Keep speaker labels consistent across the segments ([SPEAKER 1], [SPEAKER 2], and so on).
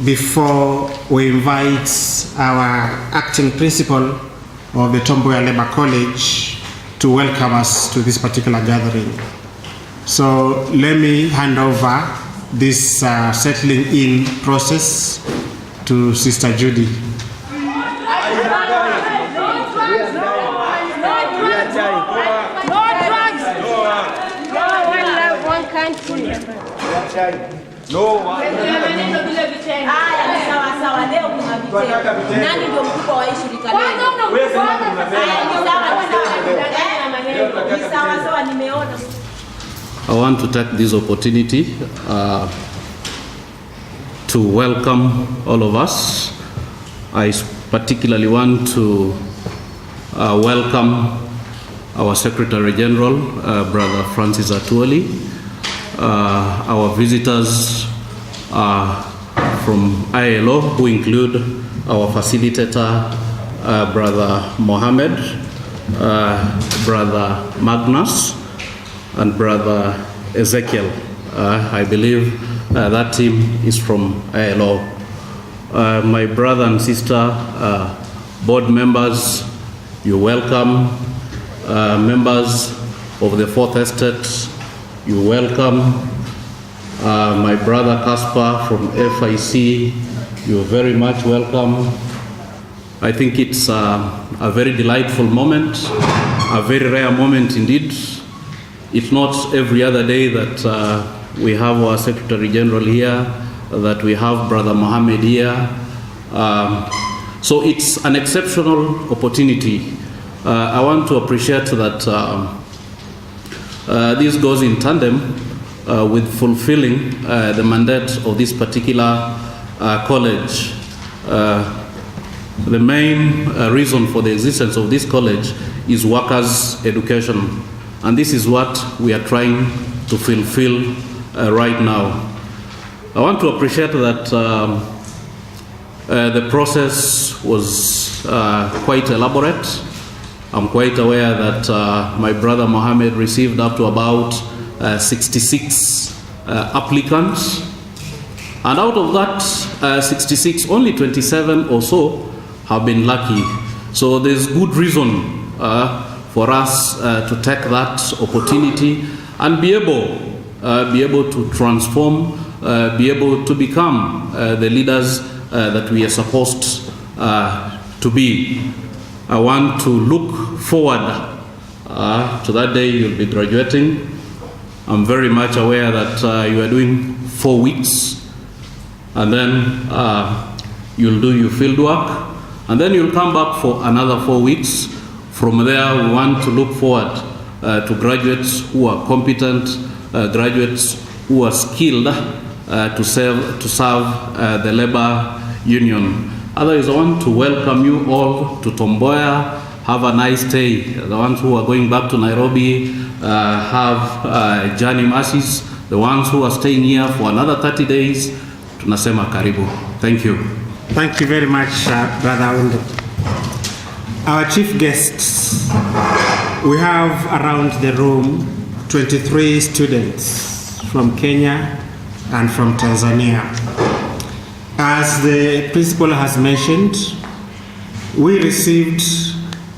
[SPEAKER 1] before we invite our acting principal of the Mboya Labour College to welcome us to this particular gathering. So let me hand over this settling in process to Sister Judy.
[SPEAKER 2] I want to take this opportunity to welcome all of us. I particularly want to welcome our Secretary General, Brother Francis Atuoli, our visitors from ILO, who include our facilitator, Brother Mohammed, Brother Magnus, and Brother Ezekiel. I believe that team is from ILO. My brother and sister, board members, you're welcome. Members of the Fourth Estate, you're welcome. My brother Caspar from FIC, you're very much welcome. I think it's a very delightful moment, a very rare moment indeed. It's not every other day that we have our Secretary General here, that we have Brother Mohammed here. So it's an exceptional opportunity. I want to appreciate that this goes in tandem with fulfilling the mandate of this particular college. The main reason for the existence of this college is workers' education, and this is what we are trying to fulfill right now. I want to appreciate that the process was quite elaborate. I'm quite aware that my brother Mohammed received up to about 66 applicants, and out of that 66, only 27 or so have been lucky. So there's good reason for us to take that opportunity and be able to transform, be able to become the leaders that we are supposed to be. I want to look forward to that day you'll be graduating. I'm very much aware that you are doing 4 weeks, and then you'll do your field work, and then you'll come back for another 4 weeks. From there, we want to look forward to graduates who are competent, graduates who are skilled to serve the labor union. Otherwise, I want to welcome you all to Mboya. Have a nice day. The ones who are going back to Nairobi, have journey masses. The ones who are staying here for another 30 days, tunasema karibu. Thank you.
[SPEAKER 1] Thank you very much, Brother Undo. Our chief guests, we have around the room 23 students from Kenya and from Tanzania. As the principal has mentioned, we received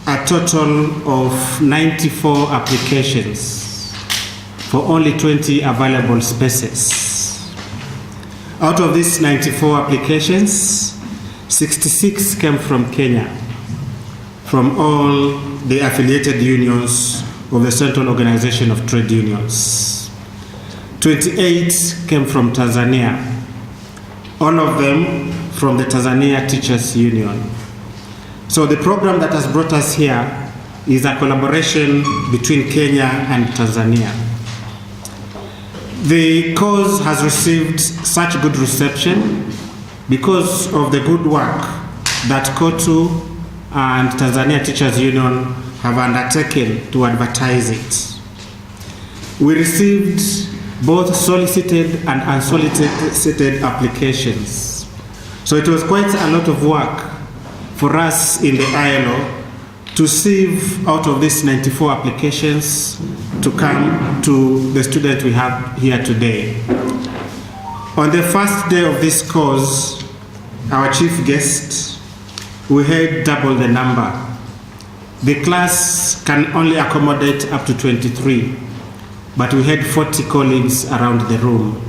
[SPEAKER 1] a total of 94 applications for only 20 available spaces. Out of these 94 applications, 66 came from Kenya, from all the affiliated unions of the Central Organization of Trade Unions. 28 came from Tanzania, all of them from the Tanzania Teachers Union. So the program that has brought us here is a collaboration between Kenya and Tanzania. The cause has received such good reception because of the good work that KOTU and Tanzania Teachers Union have undertaken to advertise it. We received both solicited and unsolicited applications. So it was quite a lot of work for us in the ILO to sieve out of these 94 applications to come to the student we have here today. On the first day of this course, our chief guest, we had double the number. The class can only accommodate up to 23, but we had 40 colleagues around the room.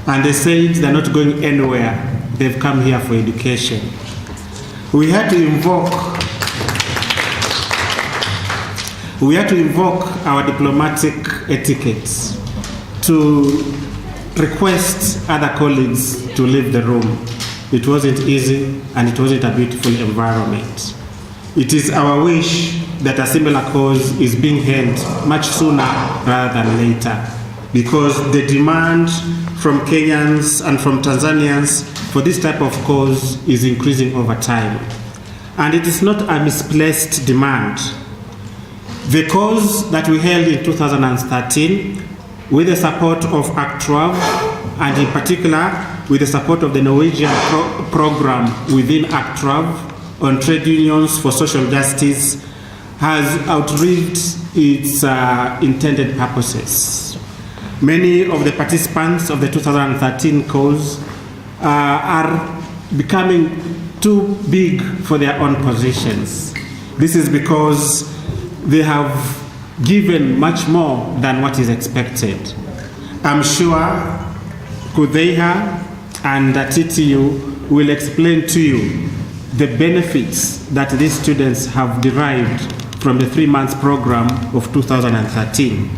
[SPEAKER 1] And they said they're not going anywhere. They've come here for education. We had to invoke our diplomatic etiquette to request other colleagues to leave the room. It wasn't easy and it wasn't a beautiful environment. It is our wish that a similar cause is being held much sooner rather than later, because the demand from Kenyans and from Tanzanians for this type of cause is increasing over time. And it is not a misplaced demand. The cause that we held in 2013, with the support of Act 12, and in particular with the support of the Norwegian program within Act 12 on trade unions for social justice, has outlived its intended purposes. Many of the participants of the 2013 cause are becoming too big for their own positions. This is because they have given much more than what is expected. I'm sure Kudheha and TTU will explain to you the benefits that these students have derived from the 3-month program of 2013.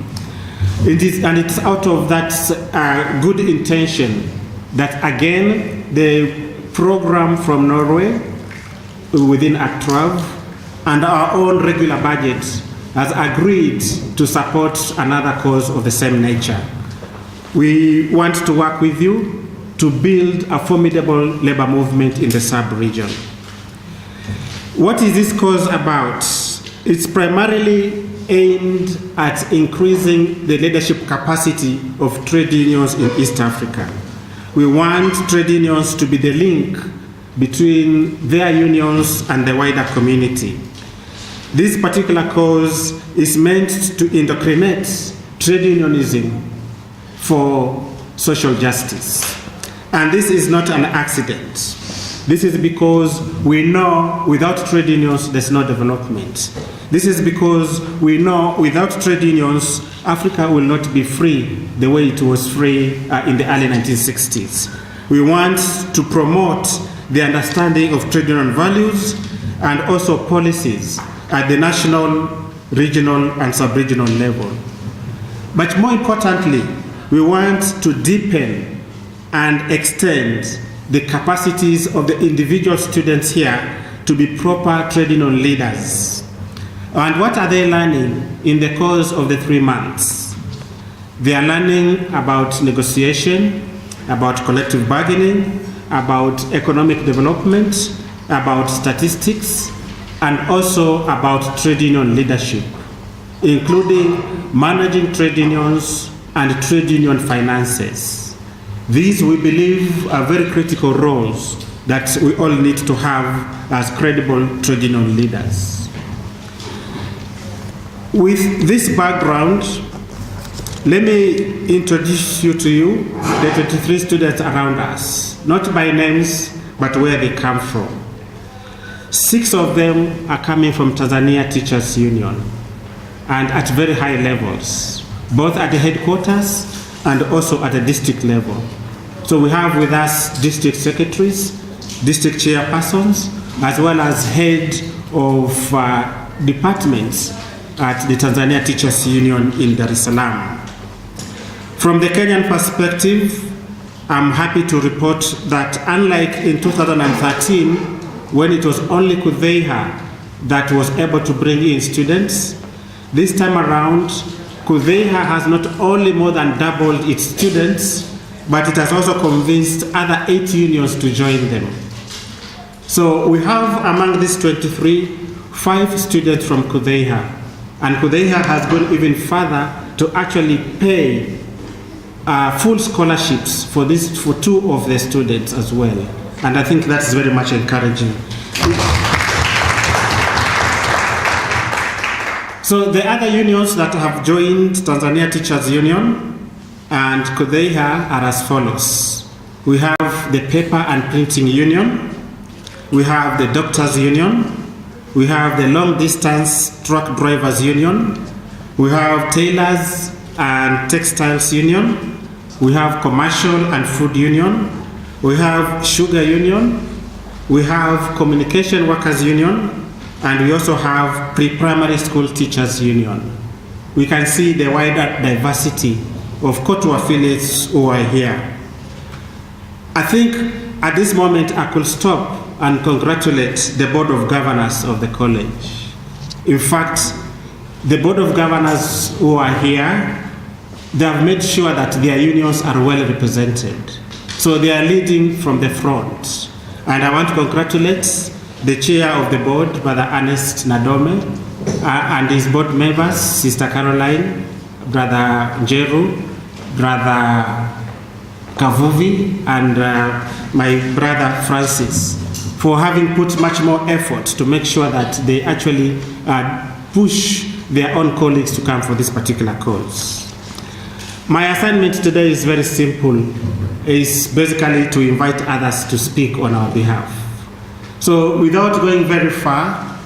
[SPEAKER 1] It's out of that good intention that, again, the program from Norway within Act 12 and our own regular budget has agreed to support another cause of the same nature. We want to work with you to build a formidable labor movement in the sub-region. What is this cause about? It's primarily aimed at increasing the leadership capacity of trade unions in East Africa. We want trade unions to be the link between their unions and the wider community. This particular cause is meant to indoctrinate trade unionism for social justice. And this is not an accident. This is because we know without trade unions there's no development. This is because we know without trade unions Africa will not be free the way it was free in the early 1960s. We want to promote the understanding of trade union values and also policies at the national, regional, and sub-regional level. But more importantly, we want to deepen and extend the capacities of the individual students here to be proper trade union leaders. And what are they learning in the course of the 3 months? They are learning about negotiation, about collective bargaining, about economic development, about statistics, and also about trade union leadership, including managing trade unions and trade union finances. These, we believe, are very critical roles that we all need to have as credible trade union leaders. With this background, let me introduce you to the 23 students around us, not by names, but where they come from. 6 of them are coming from Tanzania Teachers Union, and at very high levels, both at the headquarters and also at the district level. So we have with us district secretaries, district chairpersons, as well as head of departments at the Tanzania Teachers Union in Dar es Salaam. From the Kenyan perspective, I'm happy to report that unlike in 2013, when it was only Kudheha that was able to bring in students, this time around, Kudheha has not only more than doubled its students, but it has also convinced other 8 unions to join them. So we have among these 23, 5 students from Kudheha, and Kudheha has gone even further to actually pay full scholarships for 2 of the students as well. And I think that's very much encouraging. So the other unions that have joined Tanzania Teachers Union and Kudheha are as follows. We have have the Paper and Printing Union, we have the Doctors Union, we have the Long Distance Truck Drivers Union, we have Tailors and Textiles Union, we have Commercial and Food Union, we have Sugar Union, we have Communication Workers Union, and we also have Pre-Primary School Teachers Union. We can see the wider diversity of KOTU affiliates who are here. I think at this moment I could stop and congratulate the Board of Governors of the college. In fact, the Board of Governors who are here, they have made sure that their unions are well represented. So they are leading from the front. And I want to congratulate the chair of the board, Brother Ernest Nadome, and his board members, Sister Caroline, Brother Jeru, Brother Kavuvi, and my brother Francis, for having put much more effort to make sure that they actually push their own colleagues to come for this particular cause. My assignment today is very simple. It's basically to invite others to speak on our behalf. So without going very far,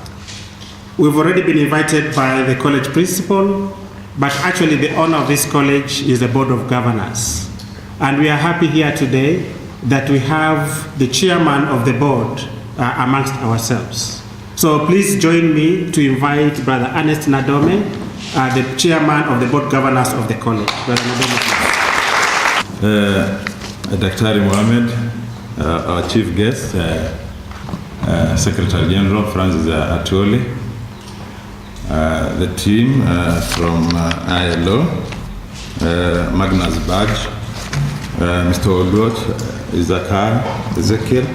[SPEAKER 1] we've already been invited by the college principal, but actually the owner of this college is the Board of Governors. And we are happy here today that we have the chairman of the board amongst ourselves. So please join me to invite Brother Ernest Nadome, the chairman of the board governors of the college. Brother Nadome,
[SPEAKER 3] please. Dr. Mohammed, our chief guest, Secretary General Francis Atwoli, the team from ILO, Magnus Badge, Mr. Olot, Ezekiel,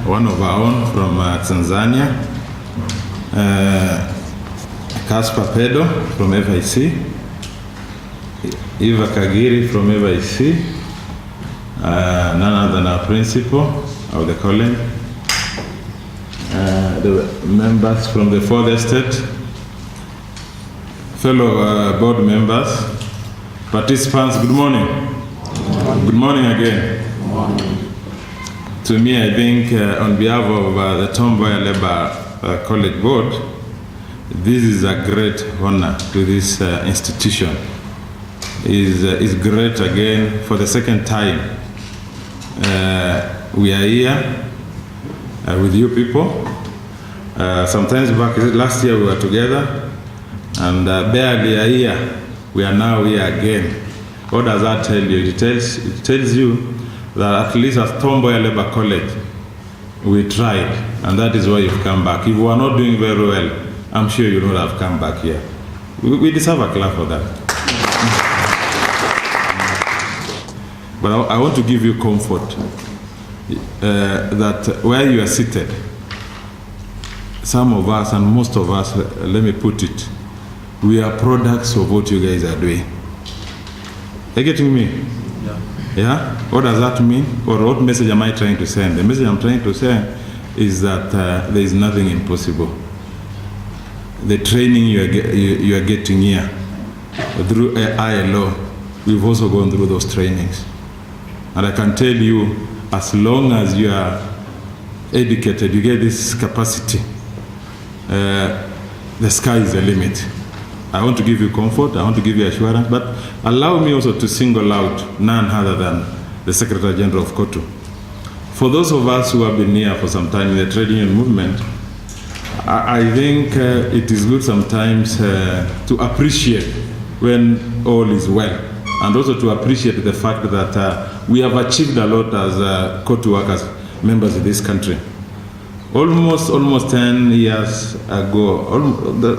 [SPEAKER 3] one of our own from Tanzania, Caspar Pedo from FIC, Eva Kagiri from FIC, none other than our principal of the college, the members from the fourth estate, fellow board members, participants, good morning. Good morning again. Good morning. To me, I think on behalf of the Mboya Labour College Board, this is a great honor to this institution. Is great again for the second time. We are here with you people. Sometimes back last year we were together, and barely a year we are now here again. What does that tell you? It tells you that at least at Mboya Labour College we tried, and that is why you've come back. If we are not doing very well, I'm sure you would have come back here. We deserve a clap for that. But I want to give you comfort that where you are seated, some of us and most of us, let me put it, we are products of what you guys are doing. Are you getting me? Yeah. Yeah? What does that mean? Or what message am I trying to send? The message I'm trying to send is that there is nothing impossible. The training you are getting here through ILO, we've also gone through those trainings. And I can tell you, as long as you are educated, you get this capacity, the sky is the limit. I want to give you comfort, I want to give you assurance, but allow me also to single out none other than the Secretary General of KOTU. For those of us who have been here for some time in the trade union movement, I think it is good sometimes to appreciate when all is well, and also to appreciate the fact that we have achieved a lot as KOTU workers, members of this country. Almost 10 years ago,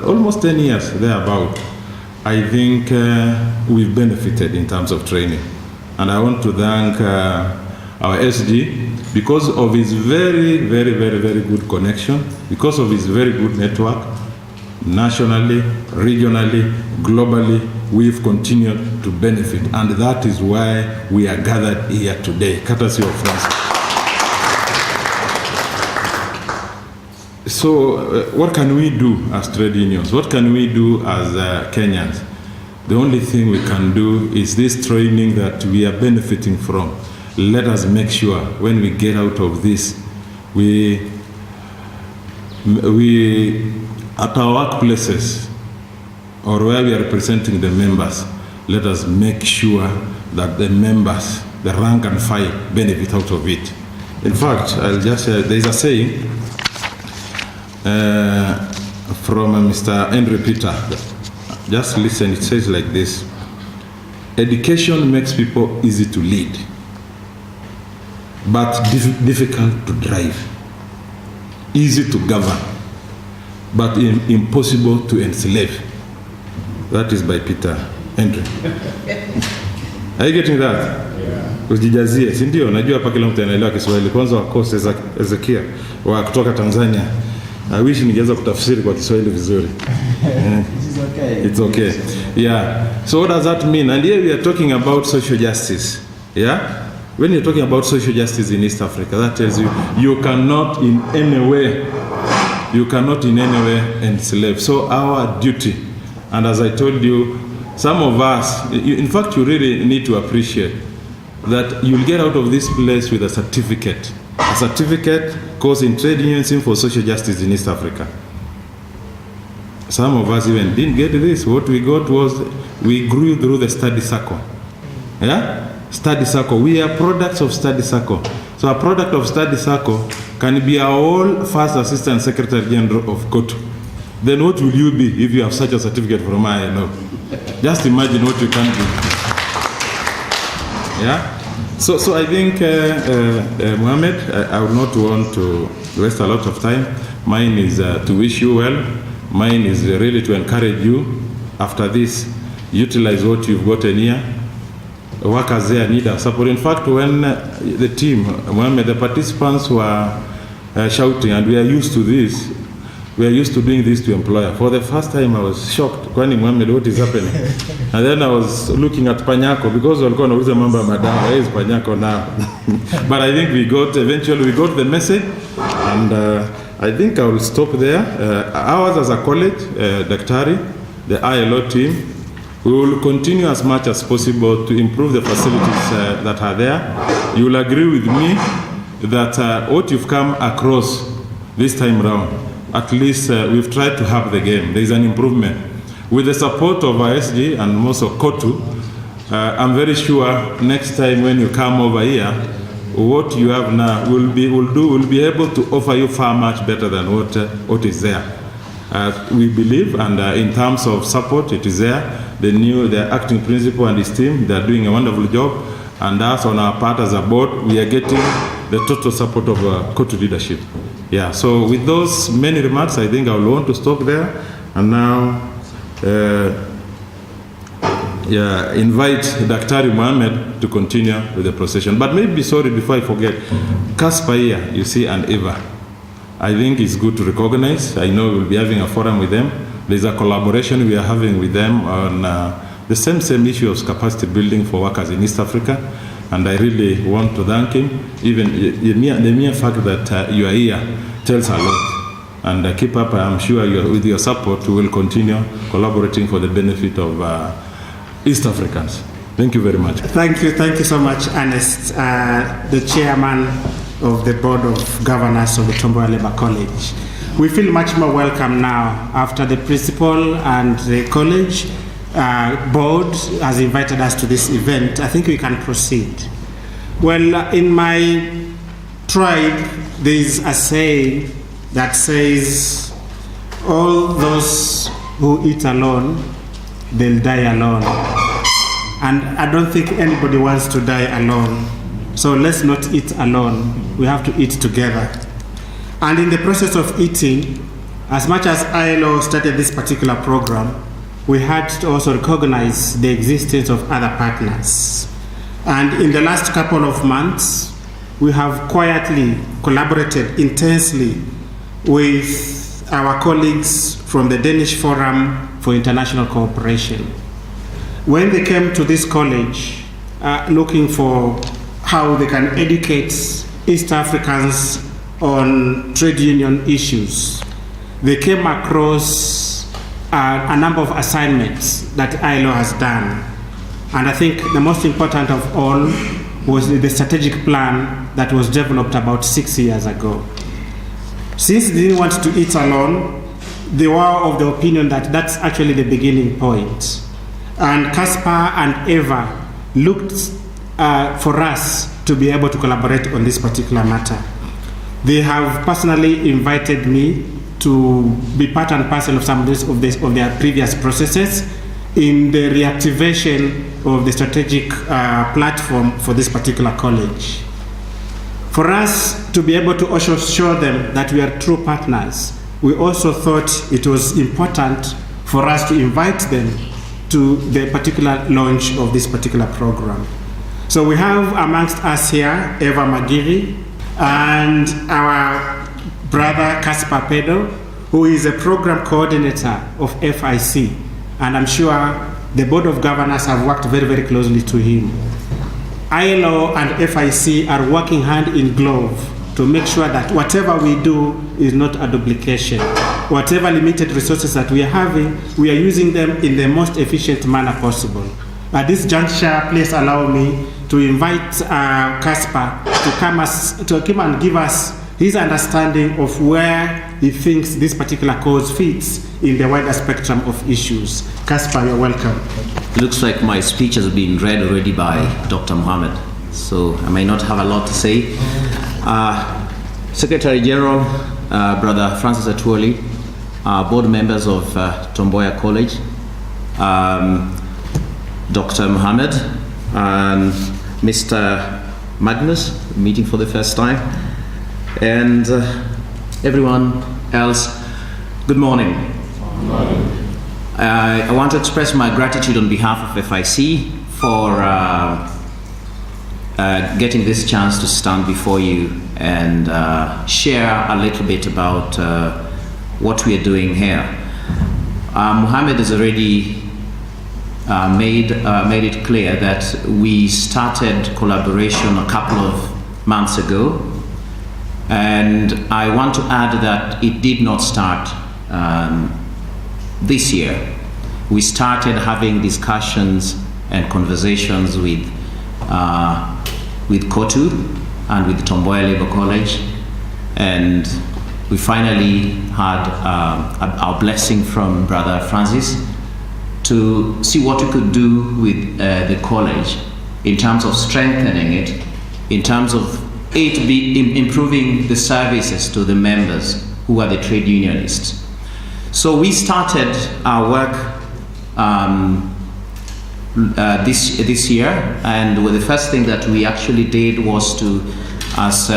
[SPEAKER 3] almost 10 years thereabout, I think we've benefited in terms of training. And I want to thank our SG because of his very good connection, because of his very good network, nationally, regionally, globally, we've continued to benefit. And that is why we are gathered here today, courtesy of Francis. So what can we do as trade unions? What can we do as Kenyans? The only thing we can do is this training that we are benefiting from. let us make sure when we get out of this, we at our workplaces or where we are representing the members, let us make sure that the members, the rank and file, benefit out of it. In fact, I'll just there is a saying from Mr. Henry Peter. Just listen, it says like this: education makes people easy to lead, but difficult to drive, easy to govern, but impossible to enslave. That is by Peter Henry. Are you getting that? Ujijazie, si ndio? Najua hapa kila mtu anaelewa Kiswahili. Kwanza wakose Ezekia wa kutoka Tanzania. I wish ningeweza kutafsiri kwa Kiswahili vizuri. It's okay. Yeah. So what does that mean? And here we are talking about social justice. Yeah? When you're talking about social justice in East Africa, that tells you you cannot in any way enslave. So our duty, and as I told you, some of us, in fact, you really need to appreciate that you'll get out of this place with a certificate. A certificate course in trade unionism for social justice in East Africa. Some of us even didn't get this. What we got was we grew through the study circle. Yeah? Study circle. We are products of study circle. So a product of study circle can be our whole first assistant secretary general of COTU. Then what will you be if you have such a certificate from ILO? Just imagine what you can do. Yeah? So I think, Mohammed, I would not want to waste a lot of time. Mine is to wish you well. Mine is really to encourage you. After this, utilize what you've gotten here. Workers there need our support. In fact, when the team, Mohammed, the participants were shouting, and we are used to this, we are used to doing this to employer. For the first time, I was shocked. Kwani Mohammed, what is happening? And then I was looking at Panyako, because walikuwa wanauliza mambo ya madawa. Where is Panyako now? But I think eventually we got the message, and I think I will stop there. Ours as a college, Daktari, the ILO team, we will continue as much as possible to improve the facilities that are there. You will agree with me that what you've come across this time round, at least we've tried to have the game. There is an improvement. With the support of ISG and also COTU, I'm very sure next time when you come over here, what you have now will be able to offer you far much better than what is there. We believe, and in terms of support, it is there. The acting principal and his team, they are doing a wonderful job. And us on our part as a board, we are getting the total support of COTU leadership. Yeah, so with those many remarks, I think I will want to stop there. And now, invite Daktari Mohammed to continue with the procession. But maybe, sorry, before I forget, Casper here, you see, and Eva. I think it's good to recognize. I know we'll be having a forum with them. There's a collaboration we are having with them on the same issue of capacity building for workers in East Africa. And I really want to thank him. Even the mere fact that you are here tells a lot. And keep up, I'm sure with your support, we will continue collaborating for the benefit of East Africans. Thank you very much.
[SPEAKER 1] Thank you so much, Ernest, the chairman of the Board of Governors of the Mboya Labour College. We feel much more welcome now after the principal and the college board has invited us to this event. I think we can proceed. Well, in my tribe, there is a saying that says, all those who eat alone, they'll die alone. And I don't think anybody wants to die alone. So let's not eat alone. We have to eat together. And in the process of eating, as much as ILO started this particular program, we had to also recognize the existence of other partners. And in the last couple of months, we have quietly collaborated intensely with our colleagues from the Danish Forum for International Cooperation. When they came to this college looking for how they can educate East Africans on trade union issues, they came across a number of assignments that ILO has done. And I think the most important of all was the strategic plan that was developed about 6 years ago. Since they didn't want to eat alone, they were of the opinion that that's actually the beginning point. And Caspar and Eva looked for us to be able to collaborate on this particular matter. They have personally invited me to be part and parcel of some of their previous processes in the reactivation of the strategic platform for this particular college. For us to be able to also show them that we are true partners, we also thought it was important for us to invite them to the particular launch of this particular program. So we have amongst us here Eva Magiri and our brother Caspar Pedo, who is a program coordinator of FIC. And I'm sure the Board of Governors have worked very, very closely to him. ILO and FIC are working hand in glove to make sure that whatever we do is not a duplication. Whatever limited resources that we are having, we are using them in the most efficient manner possible. At this juncture, please allow me to invite Caspar to come and give us his understanding of where he thinks this particular cause fits in the wider spectrum of issues. Caspar, you're welcome.
[SPEAKER 4] It looks like my speech has been read already by Dr. Mohammed, so I may not have a lot to say. Secretary General, Brother Francis Atwoli, board members of Mboya College, Dr. Mohammed, and Mr. Magnus, meeting for the first time, and everyone else, good morning. I want to express my gratitude on behalf of FIC for getting this chance to stand before you and share a little bit about what we are doing here. Mohammed has already made it clear that we started collaboration a couple of months ago, and I want to add that it did not start this year. We started having discussions and conversations with COTU and with Mboya Labour College, and we finally had our blessing from Brother Francis to see what we could do with the college in terms of strengthening it, in terms of it improving the services to the members who are the trade unionists. So we started our work this year, and the first thing that we actually did was to, as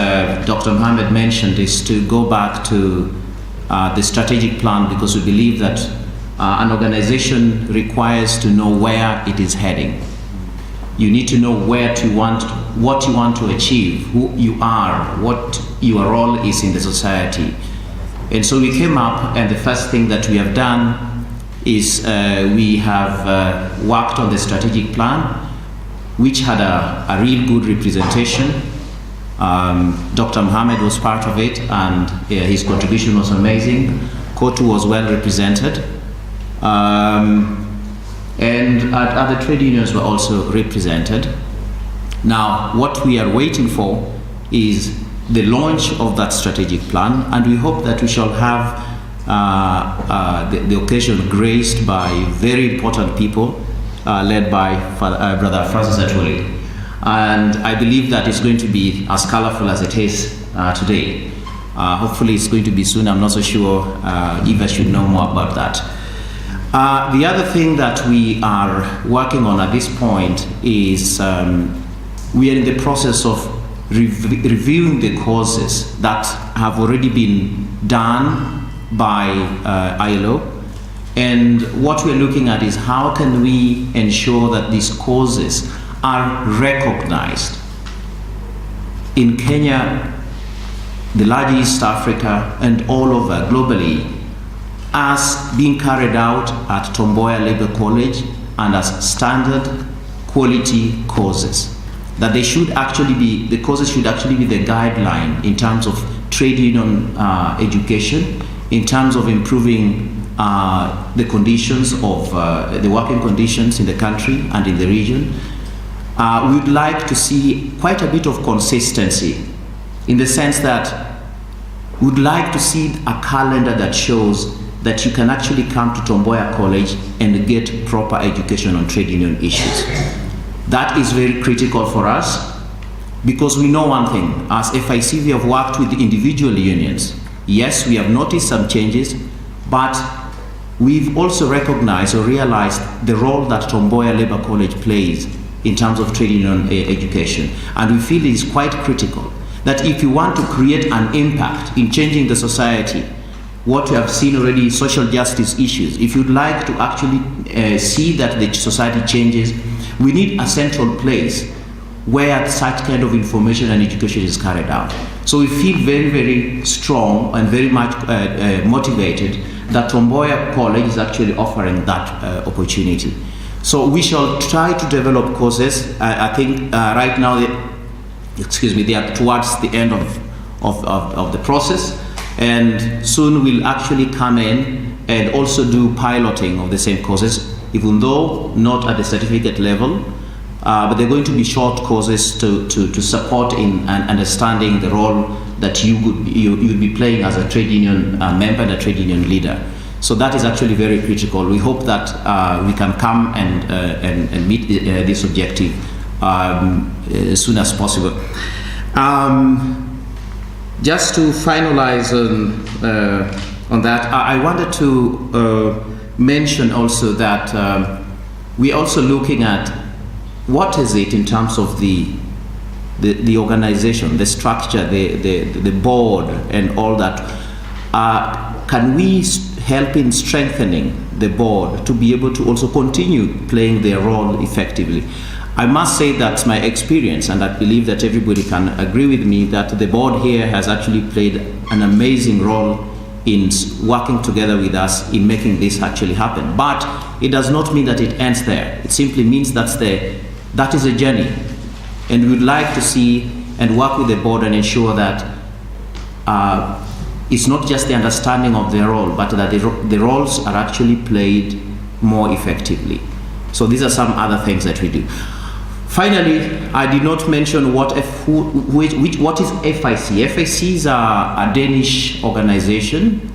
[SPEAKER 4] Dr. Mohammed mentioned, is to go back to the strategic plan, because we believe that an organization requires to know where it is heading. You need to know what you want to achieve, who you are, what your role is in the society. And so we came up, and the first thing that we have done is we have worked on the strategic plan, which had a real good representation. Dr. Mohammed was part of it, and his contribution was amazing. COTU was well represented. And other trade unions were also represented. Now, what we are waiting for is the launch of that strategic plan, and we hope that we shall have the occasion graced by very important people, led by Brother Francis Atwoli. And I believe that it's going to be as colorful as it is today. Hopefully it's going to be soon. I'm not so sure. Eva should know more about that. The other thing that we are working on at this point is we are in the process of reviewing the causes that have already been done by ILO, and what we're looking at is how can we ensure that these causes are recognized. In Kenya, the large East Africa, and all over globally, as being carried out at Mboya Labour College and as standard quality causes. That they should actually be, the causes should actually be the guideline in terms of trade union education, in terms of improving the conditions of the working conditions in the country and in the region, we would like to see quite a bit of consistency, in the sense that we would like to see a calendar that shows that you can actually come to Mboya College and get proper education on trade union issues. That is very critical for us, because we know one thing. As FIC, we have worked with the individual unions. Yes, we have noticed some changes, but we've also recognized or realized the role that Mboya Labour College plays in terms of trade union education. And we feel it is quite critical that if you want to create an impact in changing the society, what we have seen already, social justice issues, if you'd like to actually see that the society changes, we need a central place where such kind of information and education is carried out. So we feel very, very strong and very much motivated that Mboya College is actually offering that opportunity. So we shall try to develop courses. I think right now, they are towards the end of the process, and soon we'll actually come in and also do piloting of the same courses, even though not at the certificate level, but they're going to be short courses to support in understanding the role that you'd be playing as a trade union member and a trade union leader. So that is actually very critical. We hope that we can come and meet this objective as soon as possible. Just to finalize on that, I wanted to mention also that we're also looking at what is it in terms of the organization, the structure, the board, and all that. Can we help in strengthening the board to be able to also continue playing their role effectively? I must say that's my experience, and I believe that everybody can agree with me that the board here has actually played an amazing role in working together with us in making this actually happen. But it does not mean that it ends there. It simply means that is a journey, and we would like to see and work with the board and ensure that it's not just the understanding of their role, but that the roles are actually played more effectively. So these are some other things that we do. Finally, I did not mention what is FIC. FIC is a Danish organization.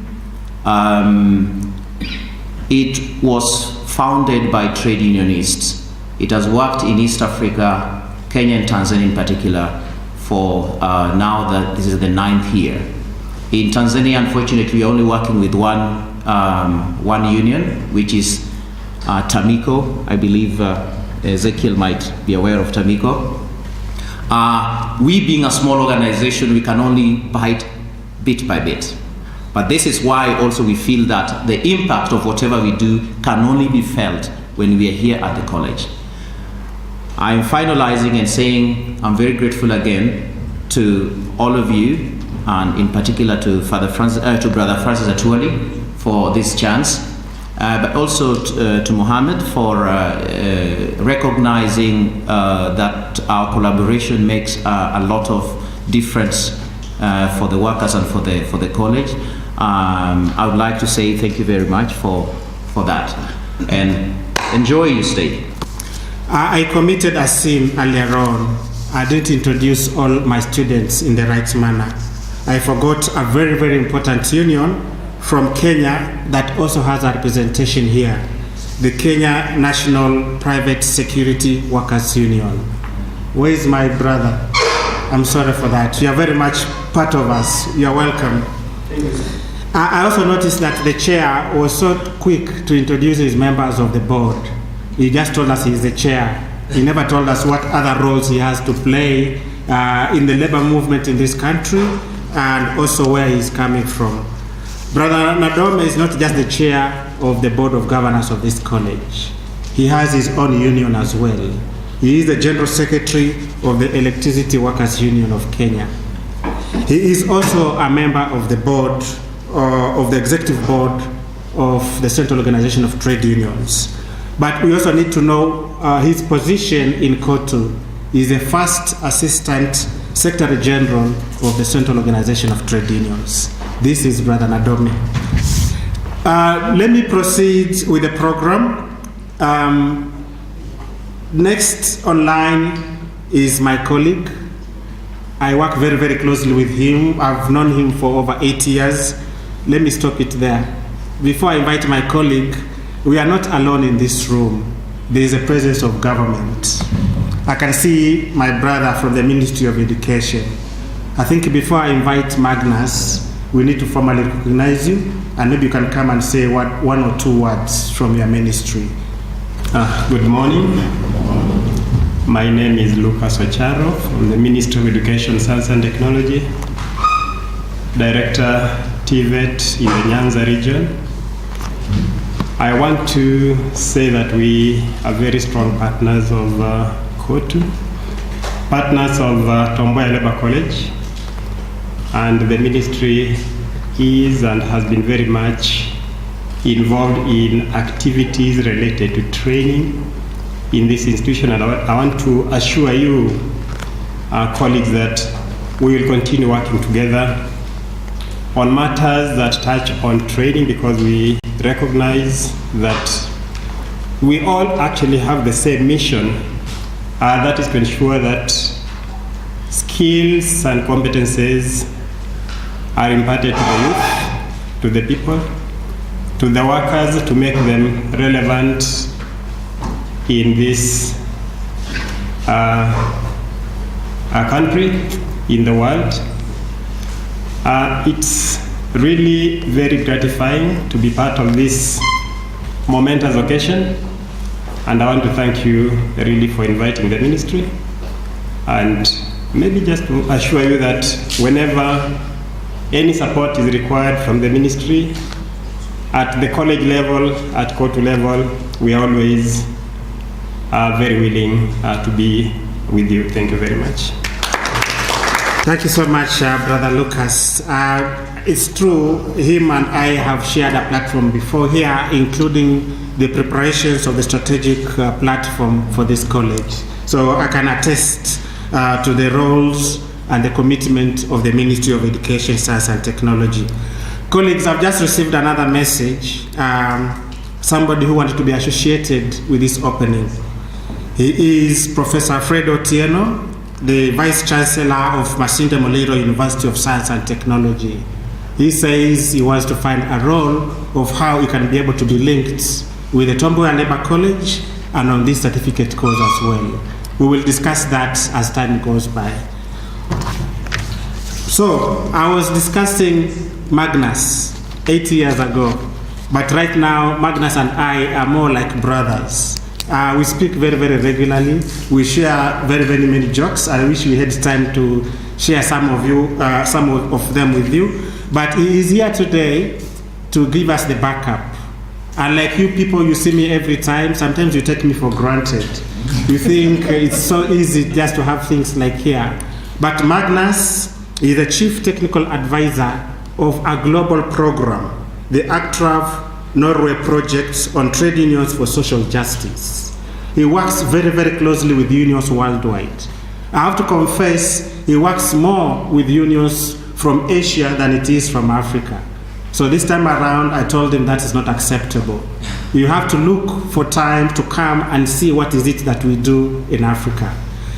[SPEAKER 4] It was founded by trade unionists. It has worked in East Africa, Kenya and Tanzania in particular, for now that this is the 9th year. In Tanzania, unfortunately, we're only working with one union, which is Tamiko. I believe Ezekiel might be aware of Tamiko. We being a small organization, we can only bite bit by bit. But this is why also we feel that the impact of whatever we do can only be felt when we are here at the college. I'm finalizing and saying I'm very grateful again to all of you, and in particular to Brother Francis Atuali for this chance, but also to Mohammed for recognizing that our collaboration makes a lot of difference for the workers and for the college. I would like to say thank you very much for that, and enjoy your stay.
[SPEAKER 1] I committed a sin earlier on. I didn't introduce all my students in the right manner. I forgot a very, very important union from Kenya that also has a representation here, the Kenya National Private Security Workers Union. Where is my brother? I'm sorry for that. You are very much part of us. You are welcome. I also noticed that the chair was so quick to introduce his members of the board. He just told us he's the chair. He never told us what other roles he has to play in the labor movement in this country, and also where he's coming from. Brother Nadome is not just the chair of the board of governors of this college. He has his own union as well. He is the general secretary of the Electricity Workers Union of Kenya. He is also a member of the board, of the executive board of the Central Organization of Trade Unions. But we also need to know his position in KOTU. He's the first assistant secretary general of the Central Organization of Trade Unions. This is Brother Nadome. Let me proceed with the program. Next online is my colleague. I work very, very closely with him. I've known him for over 8 years. Let me stop it there. Before I invite my colleague, we are not alone in this room. There is a presence of government. I can see my brother from the Ministry of Education. I think before I invite Magnus, we need to formally recognize you, and maybe you can come and say one or two words from your ministry.
[SPEAKER 5] Good morning. My name is Lucas Ocharo from the Ministry of Education, Science and Technology, Director TVET in the Nyanza region. I want to say that we are very strong partners of KOTU, partners of Mboya Labour College, and the ministry is and has been very much involved in activities related to training in this institution, and I want to assure you, our colleagues, that we will continue working together on matters that touch on training, because we recognize that we all actually have the same mission, that is to ensure that skills and competences are imparted to the youth, to the people, to the workers, to make them relevant in this country, in the world. It's really very gratifying to be part of this momentous occasion, and I want to thank you really for inviting the ministry, and maybe just to assure you that whenever any support is required from the ministry, at the college level, at KOTU level, we are always very willing to be with you. Thank you very much.
[SPEAKER 1] Thank you so much, Brother Lucas. It's true, him and I have shared a platform before here, including the preparations of the strategic platform for this college. So I can attest to the roles and the commitment of the Ministry of Education, Science and Technology. Colleagues, I've just received another message. Somebody who wanted to be associated with this opening. He is Professor Alfredo Otieno, the Vice Chancellor of Masinde Muliro University of Science and Technology. He says he wants to find a role of how he can be able to be linked with the Mboya Labour College and on this certificate course as well. We will discuss that as time goes by. So, I was discussing Magnus 8 years ago, but right now Magnus and I are more like brothers. We speak very, very regularly. We share very, very many jokes. I wish we had time to share some of them with you. But he is here today to give us the backup. Unlike you people, you see me every time. Sometimes you take me for granted. You think it's so easy just to have things like here. But Magnus is the Chief Technical Advisor of a global program, the ACTRAV Norway project on trade unions for social justice. He works very, very closely with unions worldwide. I have to confess, he works more with unions from Asia than it is from Africa. So this time around, I told him that is not acceptable. You have to look for time to come and see what is it that we do in Africa.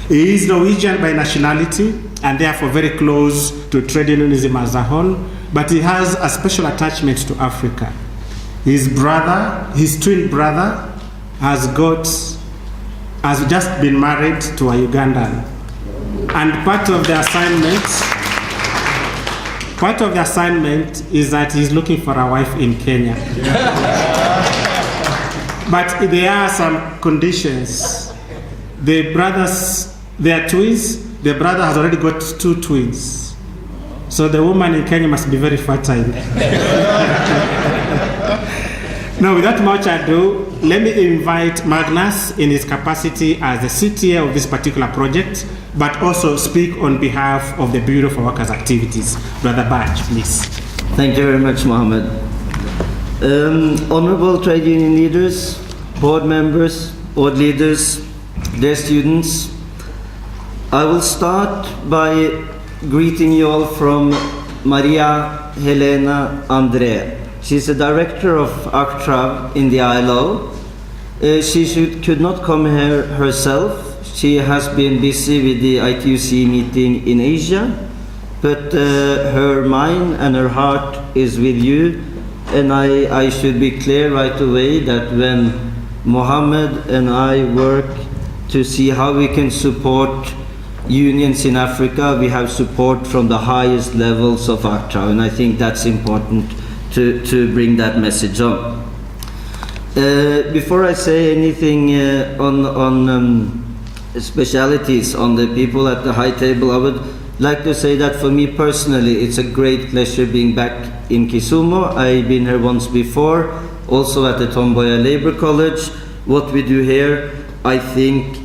[SPEAKER 1] He is Norwegian by nationality and therefore very close to trade unionism as a whole, but he has a special attachment to Africa. His brother, his twin brother, has just been married to a Ugandan. And part of the assignment is that he's looking for a wife in Kenya. But there are some conditions. The brothers, they are twins. The brother has already got 2 twins. So the woman in Kenya must be very fertile. Now, without much ado, let me invite Magnus in his capacity as the CTA of this particular project, but also speak on behalf of the Bureau for Workers' Activities. Brother Baj, please.
[SPEAKER 6] Thank you very much, Mohammed. Honorable trade union leaders, board members, board leaders, dear students, I will start by greeting you all from Maria Helena Andrea. She's the director of ACTRAV in the ILO, Could not come here herself. She has been busy with the ITUC meeting in Asia, but her mind and her heart is with you. And I should be clear right away that when Mohammed and I work to see how we can support unions in Africa, we have support from the highest levels of ACTRA, and I think that's important to bring that message on. Before I say anything on specialities on the people at the high table, I would like to say that for me personally, it's a great pleasure being back in Kisumu. I've been here once before, also at the Mboya Labor College. What we do here, I think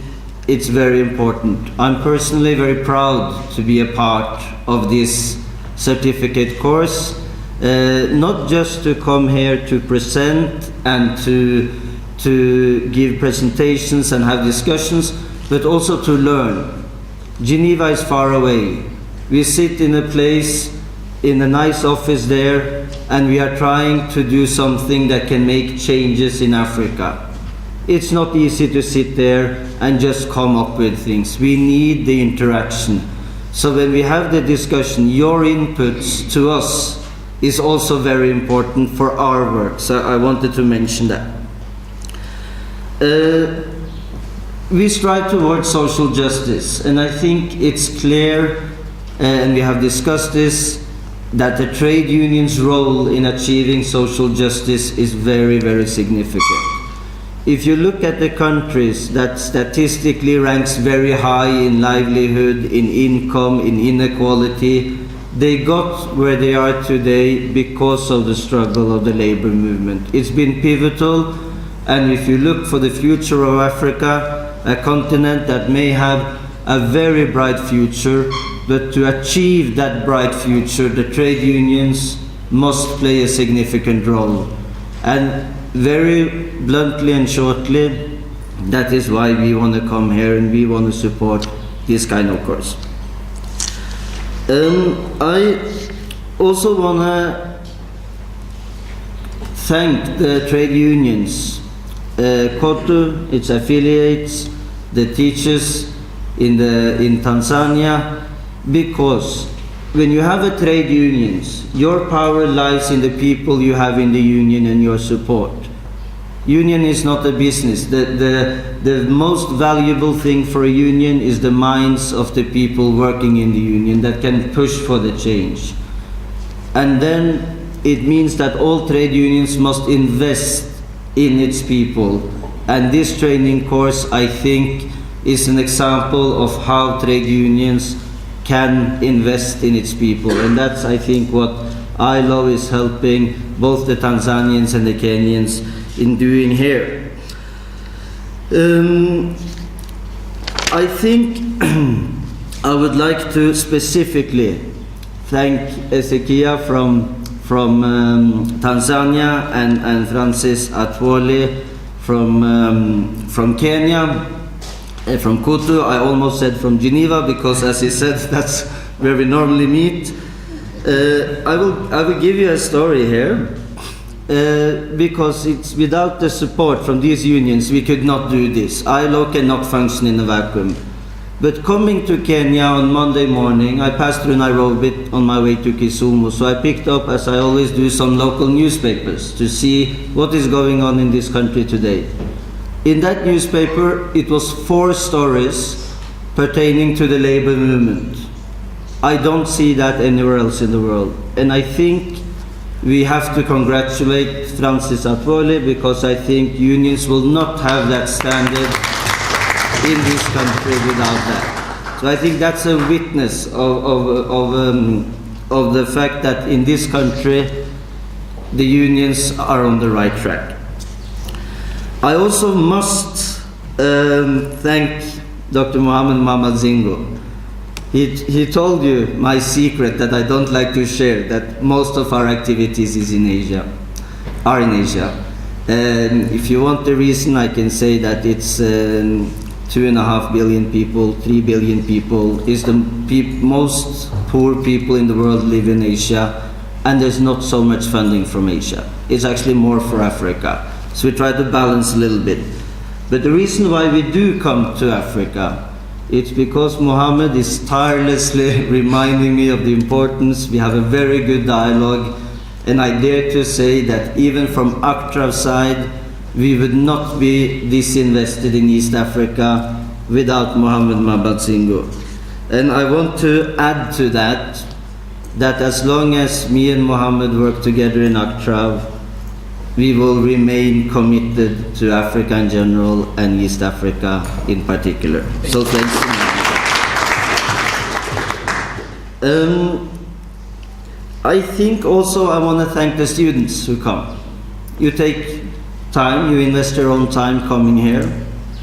[SPEAKER 6] it's very important. I'm personally very proud to be a part of this certificate course, not just to come here to present and to give presentations and have discussions, but also to learn. Geneva is far away. We sit in a place, in a nice office there, and we are trying to do something that can make changes in Africa. It's not easy to sit there and just come up with things. We need the interaction. So when we have the discussion, your inputs to us is also very important for our work. So I wanted to mention that. We strive towards social justice, and I think it's clear, and we have discussed this, that the trade union's role in achieving social justice is very, very significant. If you look at the countries that statistically ranks very high in livelihood, in income, in inequality, they got where they are today because of the struggle of the labor movement. It's been pivotal, and if you look for the future of Africa, a continent that may have a very bright future, but to achieve that bright future, the trade unions must play a significant role. And very bluntly and shortly, that is why we want to come here and we want to support this kind of course. I also want to thank the trade unions, COTU, its affiliates, the teachers in Tanzania, because when you have a trade unions, your power lies in the people you have in the union and your support. Union is not a business. The most valuable thing for a union is the minds of the people working in the union that can push for the change. And then it means that all trade unions must invest in its people. And this training course, I think, is an example of how trade unions can invest in its people. And that's, I think, what ILO is helping both the Tanzanians and the Kenyans in doing here. I think I would like to specifically thank Ezekia from Tanzania and Francis Atwole from Kenya. From Kutu, I almost said from Geneva, because as he said, that's where we normally meet. I will give you a story here, because it's without the support from these unions, we could not do this. ILO cannot function in a vacuum. But coming to Kenya on Monday morning, I passed through Nairobi on my way to Kisumu, so I picked up, as I always do, some local newspapers to see what is going on in this country today. In that newspaper, it was 4 stories pertaining to the labor movement. I don't see that anywhere else in the world. And I think we have to congratulate Francis Atwole, because I think unions will not have that standard in this country without that. So I think that's a witness of the fact that in this country, the unions are on the right track. I also must thank Dr. Mohammed Zingo. He told you my secret that I don't like to share, that most of our activities are in Asia. If you want the reason, I can say that it's 2.5 billion people, 3 billion people, is the most poor people in the world live in Asia, and there's not so much funding from Asia. It's actually more for Africa. So we try to balance a little bit. But the reason why we do come to Africa, it's because Mohammed is tirelessly reminding me of the importance. We have a very good dialogue, and I dare to say that even from Actrav's side, we would not be disinvested in East Africa without Mohammed Mabatsingo. And I want to add to that as long as me and Mohammed work together in Actrav, we will remain committed to Africa in general and East Africa in particular. So thanks to you. I think also I want to thank the students who come. You take time, you invest your own time coming here.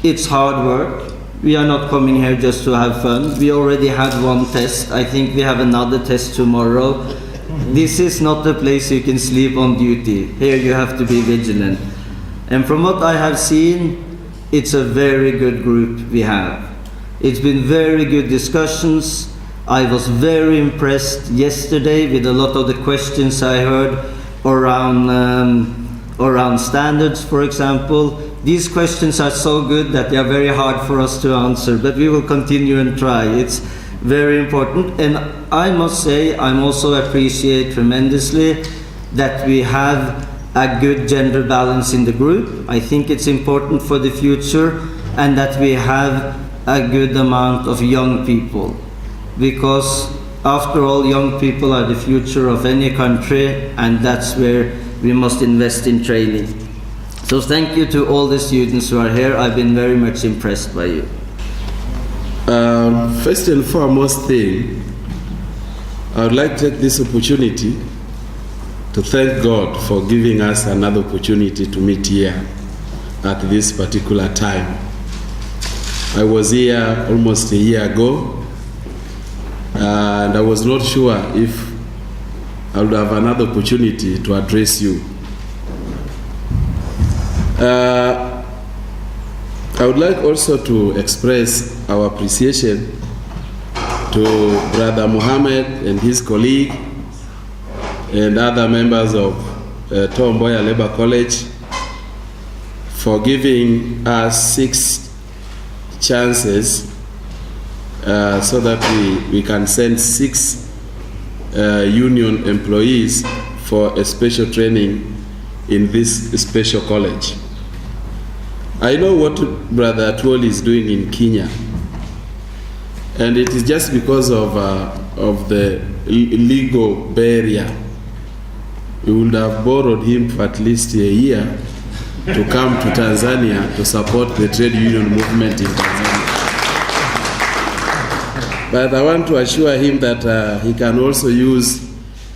[SPEAKER 6] It's hard work. We are not coming here just to have fun. We already had one test. I think we have another test tomorrow. This is not a place you can sleep on duty. Here you have to be vigilant. And from what I have seen, it's a very good group we have. It's been very good discussions. I was very impressed yesterday with a lot of the questions I heard around standards, for example. These questions are so good that they are very hard for us to answer, but we will continue and try. It's very important. And I must say, I also appreciate tremendously that we have a good gender balance in the group. I think it's important for the future, and that we have a good amount of young people. Because after all, young people are the future of any country, and that's where we must invest in training. So thank you to all the students who are here. I've been very much impressed by you.
[SPEAKER 7] First and foremost thing, I would like to take this opportunity to thank God for giving us another opportunity to meet here at this particular time. I was here almost a year ago, and I was not sure if I would have another opportunity to address you. I would like also to express our appreciation to Brother Mohammed and his colleague and other members of Mboya Labour College for giving us 6 chances so that we can send 6 union employees for a special training in this special college. I know what Brother Atwoli is doing in Kenya, and it is just because of the legal barrier. We would have borrowed him for at least a year to come to Tanzania to support the trade union movement in Tanzania. But I want to assure him that he can also use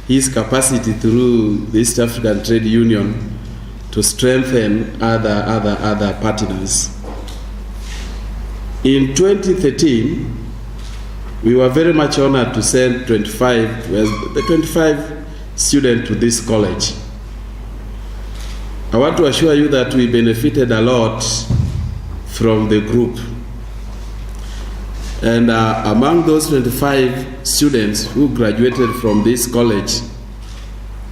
[SPEAKER 7] his capacity through the East African Trade Union to strengthen other partners. In 2013, we were very much honored to send 25 students to this college. I want to assure you that we benefited a lot from the group. And among those 25 students who graduated from this college,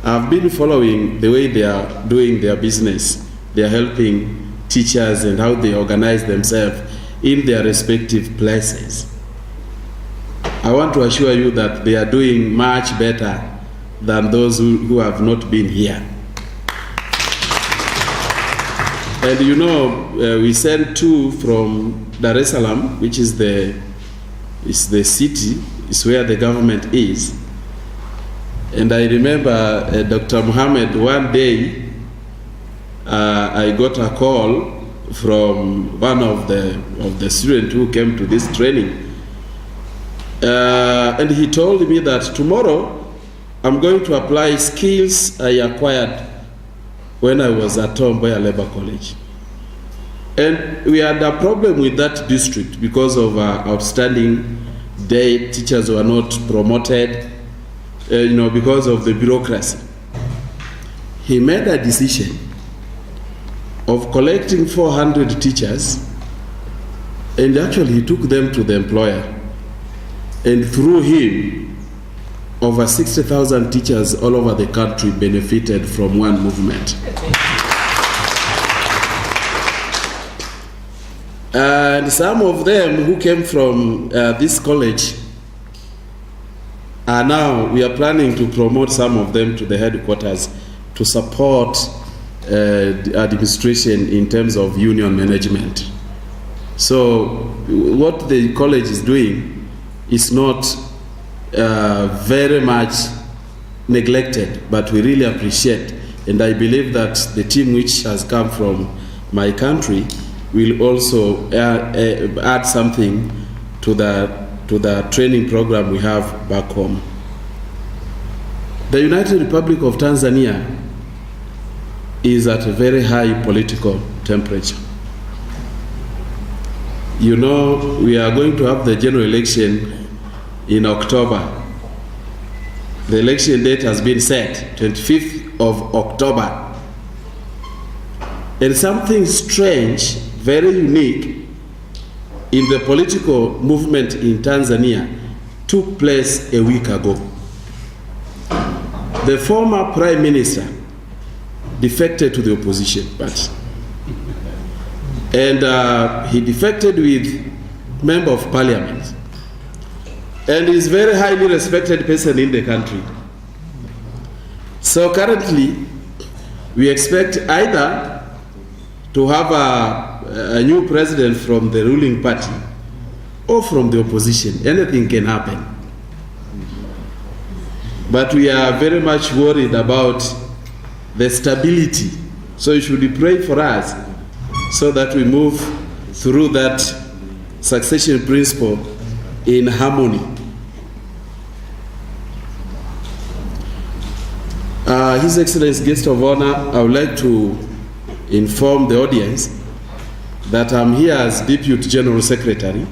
[SPEAKER 7] I've been following the way they are doing their business. They are helping teachers and how they organize themselves in their respective places. I want to assure you that they are doing much better than those who have not been here. And you know, we sent 2 from Dar es Salaam, which is the city, is where the government is. And I remember Dr. Mohammed, one day I got a call from one of the students who came to this training. And he told me that tomorrow I'm going to apply skills I acquired when I was at Mboya Labour College. And we had a problem with that district because of outstanding day teachers were not promoted, because of the bureaucracy. He made a decision of collecting 400 teachers, and actually he took them to the employer. And through him, over 60,000 teachers all over the country benefited from one movement. And some of them who came from this college are now, we are planning to promote some of them to the headquarters to support the administration in terms of union management. So what the college is doing is not very much neglected, but we really appreciate, and I believe that the team which has come from my country will also add something to the training program we have back home. The United Republic of Tanzania is at a very high political temperature. You know, we are going to have the general election in October. The election date has been set, 25th of October. And something strange, very unique in the political movement in Tanzania took place a week ago. The former Prime Minister defected to the opposition party. And he defected with Member of Parliament. And is a very highly respected person in the country. So currently, we expect either to have a new president from the ruling party or from the opposition. Anything can happen. But we are very much worried about the stability. So you should pray for us so that we move through that succession principle in harmony. His Excellency Guest of Honor, I would like to inform the audience that I'm here as Deputy General Secretary.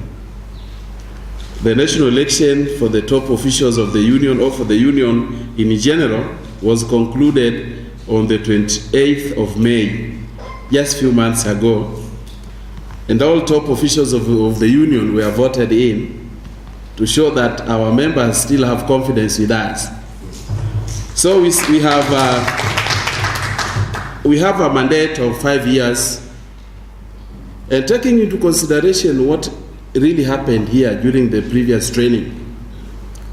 [SPEAKER 7] The national election for the top officials of the Union or for the Union in general was concluded on the 28th of May, just a few months ago. And all top officials of the Union were voted in to show that our members still have confidence with us. So we have a mandate of 5 years, and taking into consideration what really happened here during the previous training,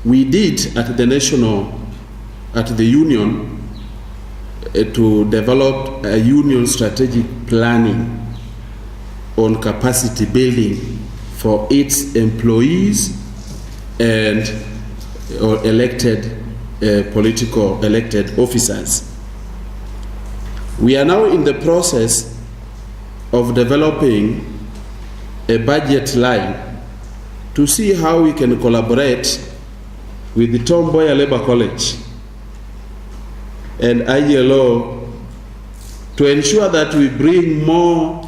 [SPEAKER 7] we did at the Union to develop a Union strategic planning on capacity building for its employees and elected political elected officers. We are now in the process of developing a budget line to see how we can collaborate with the Mboya Labour College and ILO to ensure that we bring more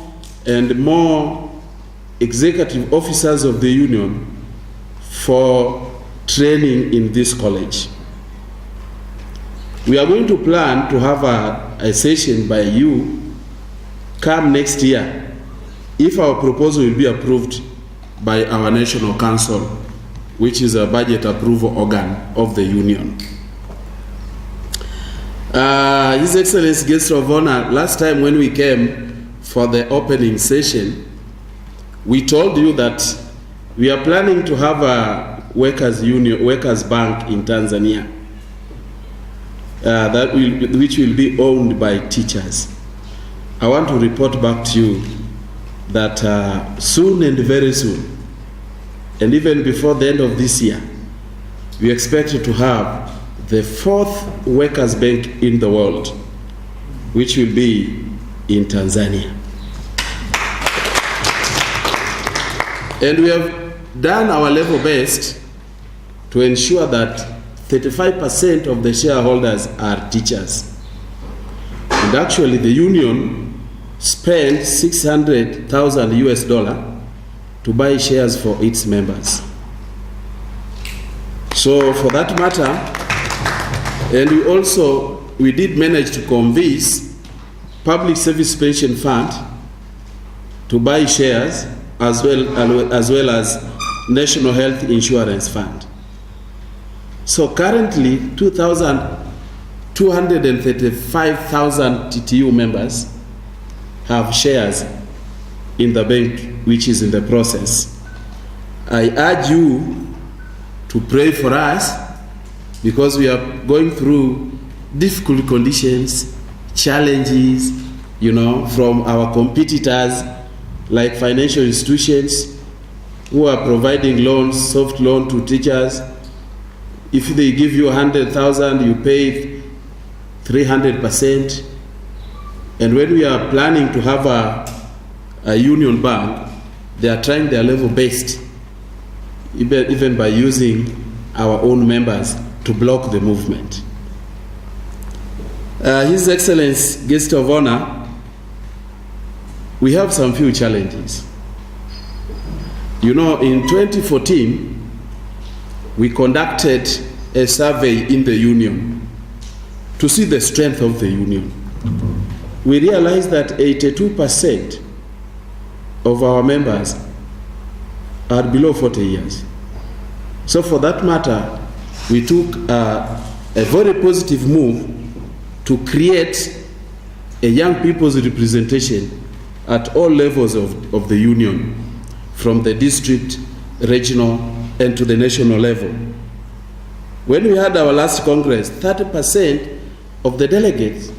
[SPEAKER 7] and more executive officers of the Union for training in this college. We are going to plan to have a session by you come next year if our proposal will be approved by our National Council, which is a budget approval organ of the Union. His Excellency Guest of Honor, last time when we came for the opening session, we told you that we are planning to have a workers' bank in Tanzania. Which will be owned by teachers. I want to report back to you that soon and very soon, and even before the end of this year, we expect to have the 4th workers' bank in the world, which will be in Tanzania. And we have done our level best to ensure that 35% of the shareholders are teachers. And actually the union spent $600,000 US to buy shares for its members. So for that matter, and we did manage to convince Public Service Pension Fund to buy shares as well as National Health Insurance Fund. So currently, 235,000 TTU members have shares in the bank which is in the process. I urge you to pray for us because we are going through difficult conditions, challenges, from our competitors like financial institutions who are providing loans, soft loan to teachers. If they give you 100,000, you pay 300%. And when we are planning to have a union bank, they are trying their level best, even by using our own members to block the movement. His Excellency, Guest of Honor, we have some few challenges. In 2014, we conducted a survey in the union to see the strength of the union. We realized that 82% of our members are below 40 years. So for that matter, we took a very positive move to create a young people's representation at all levels of the union, from the district, regional, and to the national level. When we had our last Congress, 30% of the delegates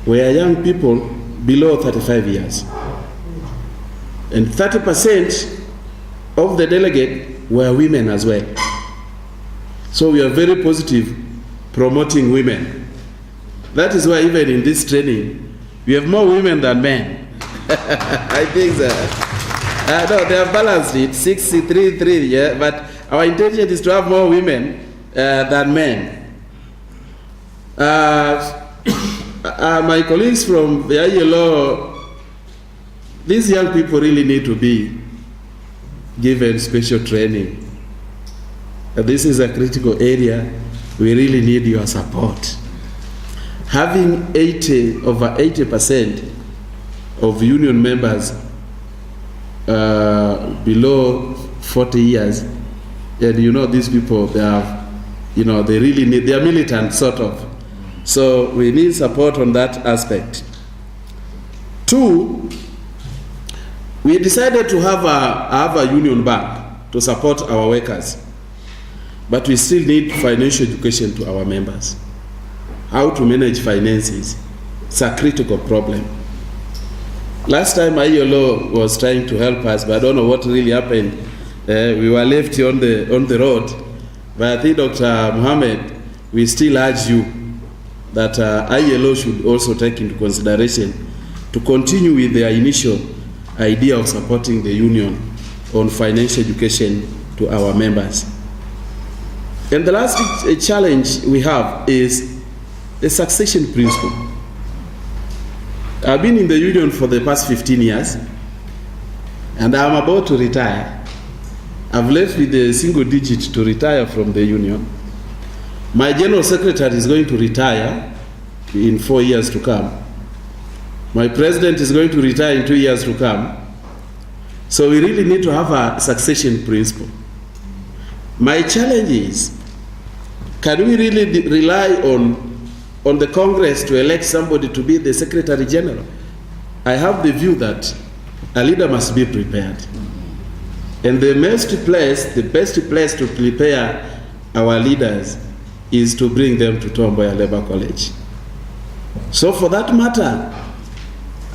[SPEAKER 7] were young people below 35 years. And 30% of the delegates were women as well. So we are very positive promoting women. That is why even in this training, we have more women than men. I think that. No, they have balanced it, 63-3, yeah, but our intention is to have more women than men. My colleagues from the ILO, these young people really need to be given special training. This is a critical area. We really need your support. Having over 80% of union members below 40 years, and these people, they really need, they are militant sort of. So we need support on that aspect. 2, we decided to have a union bank to support our workers, but we still need financial education to our members. How to manage finances, it's a critical problem. Last time ILO was trying to help us, but I don't know what really happened. We were left on the road. But I think Dr. Mohammed, we still urge you that ILO should also take into consideration to continue with their initial idea of supporting the union on financial education to our members. And the last challenge we have is the succession principle. I've been in the union for the past 15 years, and I'm about to retire. I've left with a single digit to retire from the union. My general secretary is going to retire in 4 years to come. My president is going to retire in 2 years to come. So we really need to have a succession principle. My challenge is, can we really rely on the Congress to elect somebody to be the Secretary General? I have the view that a leader must be prepared. And the best place to prepare our leaders is to bring them to Mboya Labour College. So for that matter,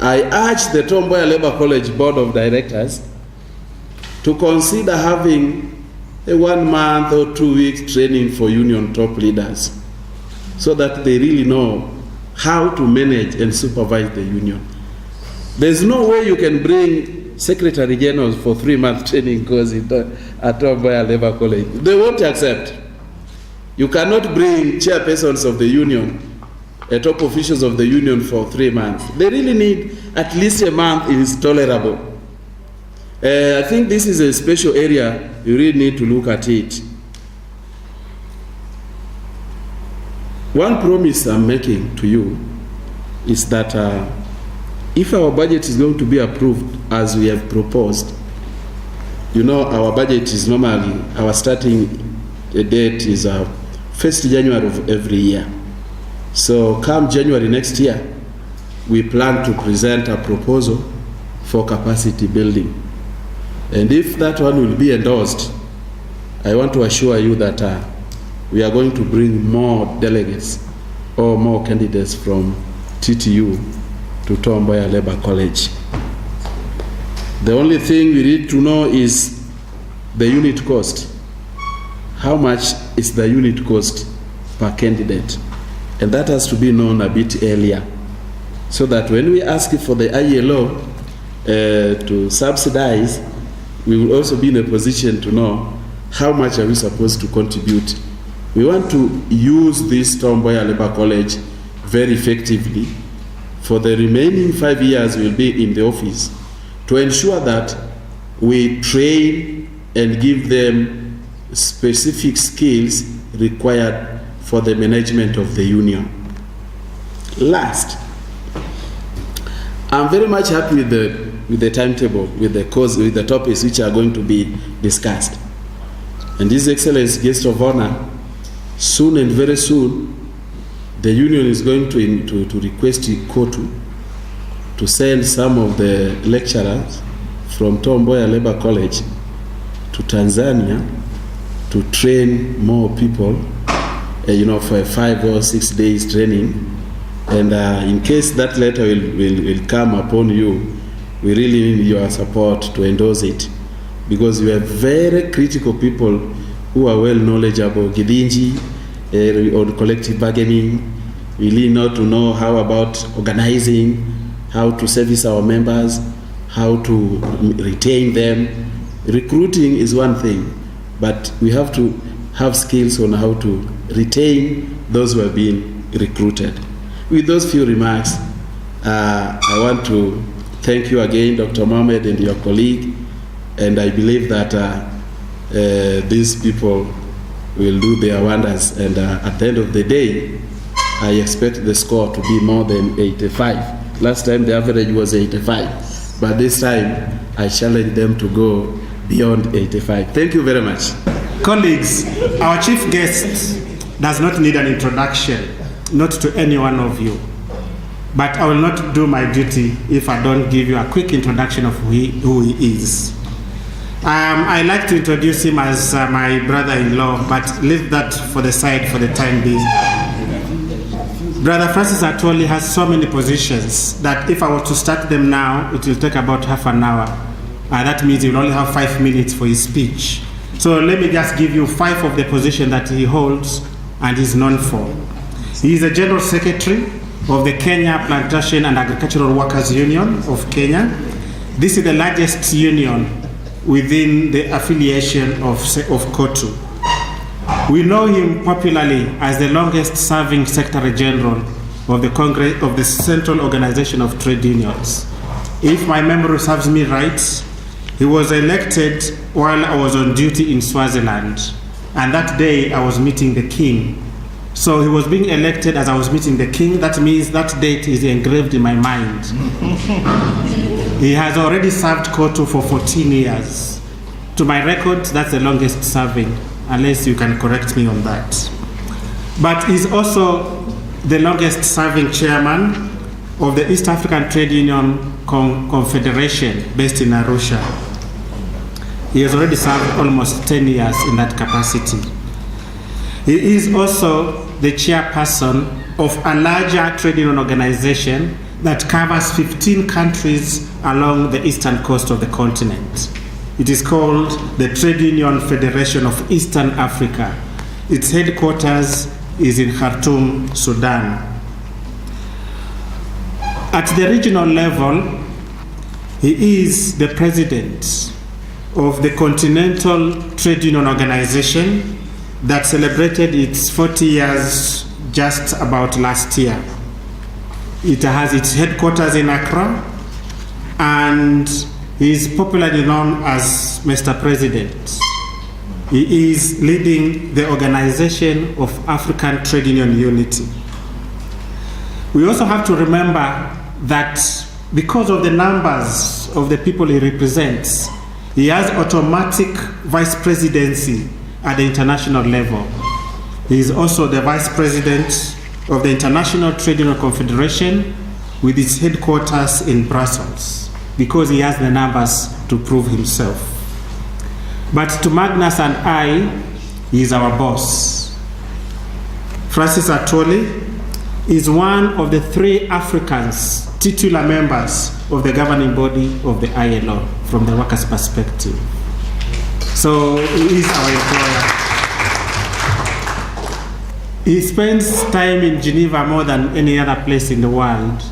[SPEAKER 7] I urge the Mboya Labour College Board of Directors to consider having a 1 month or 2 weeks training for union top leaders, so that they really know how to manage and supervise the union. There's no way you can bring Secretary Generals for 3-month training course at Mboya Labour College. They won't accept. You cannot bring chairpersons of the union, top officials of the union for 3 months. They really need at least a month. It is tolerable. I think this is a special area. You really need to look at it. One promise I'm making to you is that if our budget is going to be approved as we have proposed, our budget is normally, our starting date is 1st January of every year. So come January next year, we plan to present a proposal for capacity building. And if that one will be endorsed, I want to assure you that we are going to bring more delegates or more candidates from TTU to Mboya Labour College. The only thing we need to know is the unit cost. How much is the unit cost per candidate? And that has to be known a bit earlier, so that when we ask for the ILO to subsidize, we will also be in a position to know how much are we supposed to contribute. We want to use this Mboya Labour College very effectively for the remaining 5 years we'll be in the office, to ensure that we train and give them specific skills required for the management of the union. Last, I'm very much happy with the timetable, with the topics which are going to be discussed. And His Excellency Guest of Honor, soon and very soon, the union is going to request KOTU to send some of the lecturers from Mboya Labour College to Tanzania to train more people, for a 5 or 6 days training. And in case that letter will come upon you, we really need your support to endorse it, because you are very critical people who are well knowledgeable Gidinji on collective bargaining. We really need to know how about organizing, how to service our members, how to retain them. Recruiting is one thing, but we have to have skills on how to retain those who have been recruited. With those few remarks, I want to thank you again, Dr. Mohamed, and your colleague, and I believe that these people will do their wonders, and at the end of the day, I expect the score to be more than 85. Last time the average was 85, but this time I challenge them to go beyond 85. Thank you very much.
[SPEAKER 1] Colleagues, our chief guest does not need an introduction, not to any one of you. But I will not do my duty if I don't give you a quick introduction of who he is. I like to introduce him as my brother-in-law, but leave that for the side for the time being. Brother Francis Atwoli has so many positions that if I were to start them now, it will take about half an hour. That means he will only have 5 minutes for his speech. So let me just give you 5 of the positions that he holds and is known for. He is the General Secretary of the Kenya Plantation and Agricultural Workers Union of Kenya. This is the largest union within the affiliation of KOTU. We know him popularly as the longest serving Secretary General of the Congress of the Central Organization of Trade Unions. If my memory serves me right, he was elected while I was on duty in Swaziland, and that day I was meeting the king. So he was being elected as I was meeting the king. That means that date is engraved in my mind. He has already served KOTU for 14 years. To my record, that's the longest serving, unless you can correct me on that. But he's also the longest serving chairman of the East African Trade Union Confederation based in Arusha. He has already served almost 10 years in that capacity. He is also the chairperson of a larger trade union organization that covers 15 countries along the eastern coast of the continent. It is called the Trade Union Federation of Eastern Africa. Its headquarters is in Khartoum, Sudan. At the regional level, he is the president of the Continental Trade Union Organization that celebrated its 40 years just about last year. It has its headquarters in Accra, and he is popularly known as Mr. President. He is leading the Organization of African Trade Union Unity. We also have to remember that because of the numbers of the people he represents, he has automatic vice presidency at the international level. He is also the vice president of the International Trade Union Confederation with its headquarters in Brussels. because he has the numbers to prove himself. But to Magnus and I, he is our boss. Francis Atwoli is one of the 3 Africans titular members of the governing body of the ILO from the workers' perspective. So he is our employer. He spends time in Geneva more than any other place in the world.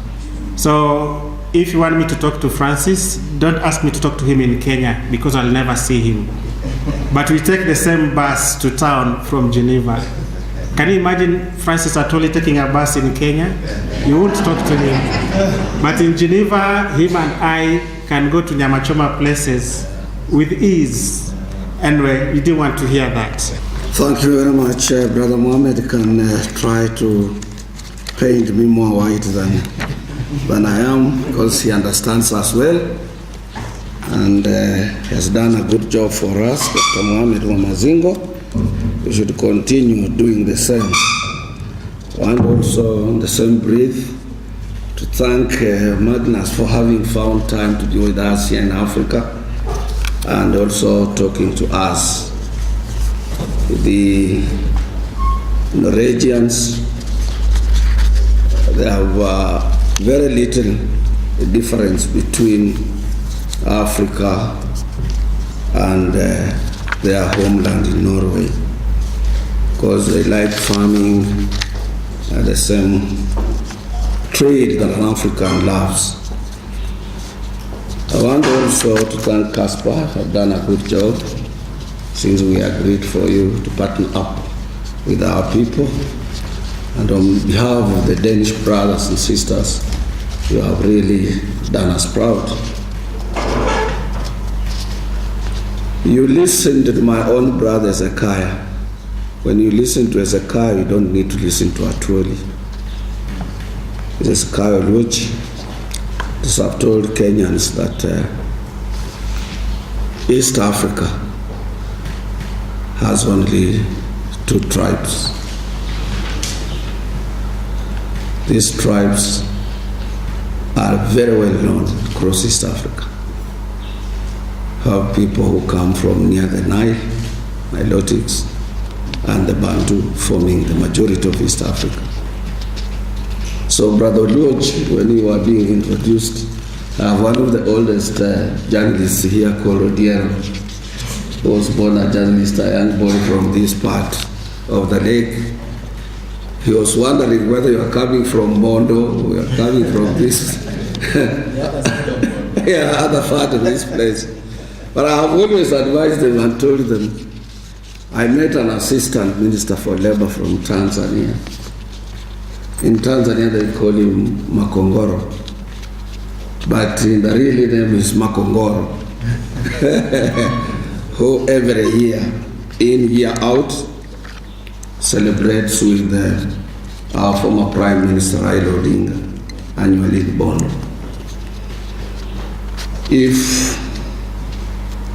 [SPEAKER 1] So if you want me to talk to Francis, don't ask me to talk to him in Kenya because I'll never see him. But we take the same bus to town from Geneva. Can you imagine Francis Atwoli taking a bus in Kenya? You won't talk to him. But in Geneva, him and I can go to Nyamachoma places with ease. Anyway, you didn't want to hear that.
[SPEAKER 8] Thank you very much. Brother Mohammed can try to paint me more white than I am, because he understands us well and has done a good job for us. Dr. Mohammed Wamazingo, we should continue doing the same. And also on the same breath, to thank Magnus for having found time to be with us here in Africa and also talking to us. The Norwegians, they have very little difference between Africa and their homeland in Norway, because they like farming, the same trade that an African loves. I want also to thank Caspar. Have done a good job since we agreed for you to partner up with our people. And on behalf of the Danish brothers and sisters, you have really done us proud. You listened to my own brother Ezekiah. When you listen to Ezekiah, you don't need to listen to Atwoli. Ezekiah Oluochi. As I've told Kenyans that East Africa has only 2 tribes. These tribes are very well known across East Africa. Have people who come from near the Nile, Nilotics, and the Bantu forming the majority of East Africa. So Brother Oluochi, when you were being introduced, one of the oldest journalists here called Odiero, who was born a journalist, a young boy from this part of the lake. He was wondering whether you are coming from Mondo or you are coming from this other part of this place. But I have always advised them and told them, I met an assistant minister for labor from Tanzania. In Tanzania they call him Makongoro, but in the real name is Makongoro, who every year, in year out, celebrates with our former Prime Minister Raila Odinga annually in Bondo. If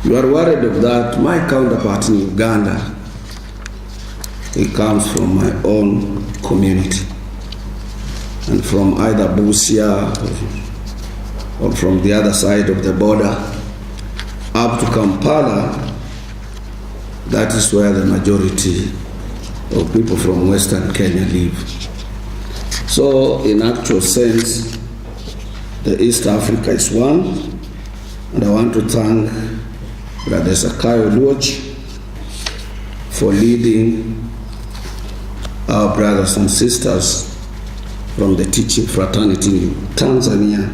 [SPEAKER 8] you are worried of that, my counterpart in Uganda, he comes from my own community, and from either Busia or from the other side of the border up to Kampala. That is where the majority of people from Western Kenya live. So in actual sense, the East Africa is one, and I want to thank Brother Ezekiah Oluochi for leading our brothers and sisters from the teaching fraternity in Tanzania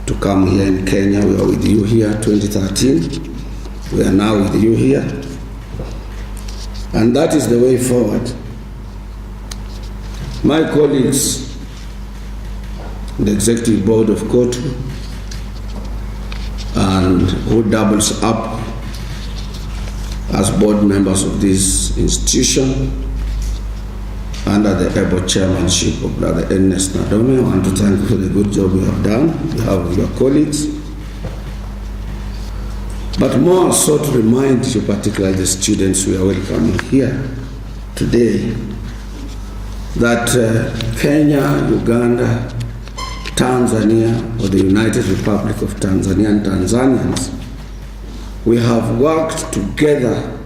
[SPEAKER 8] to come here in Kenya. We were with you here 2013. We are now with you here. And that is the way forward. My colleagues, the executive board of COTU, and who doubles up as board members of this institution under the able chairmanship of Brother Ernest Nadome, I want to thank you for the good job you have done. You have your colleagues. But more so to remind you, particularly the students we are welcoming here today, that Kenya, Uganda, Tanzania, or the United Republic of Tanzania, and Tanzanians, we have worked together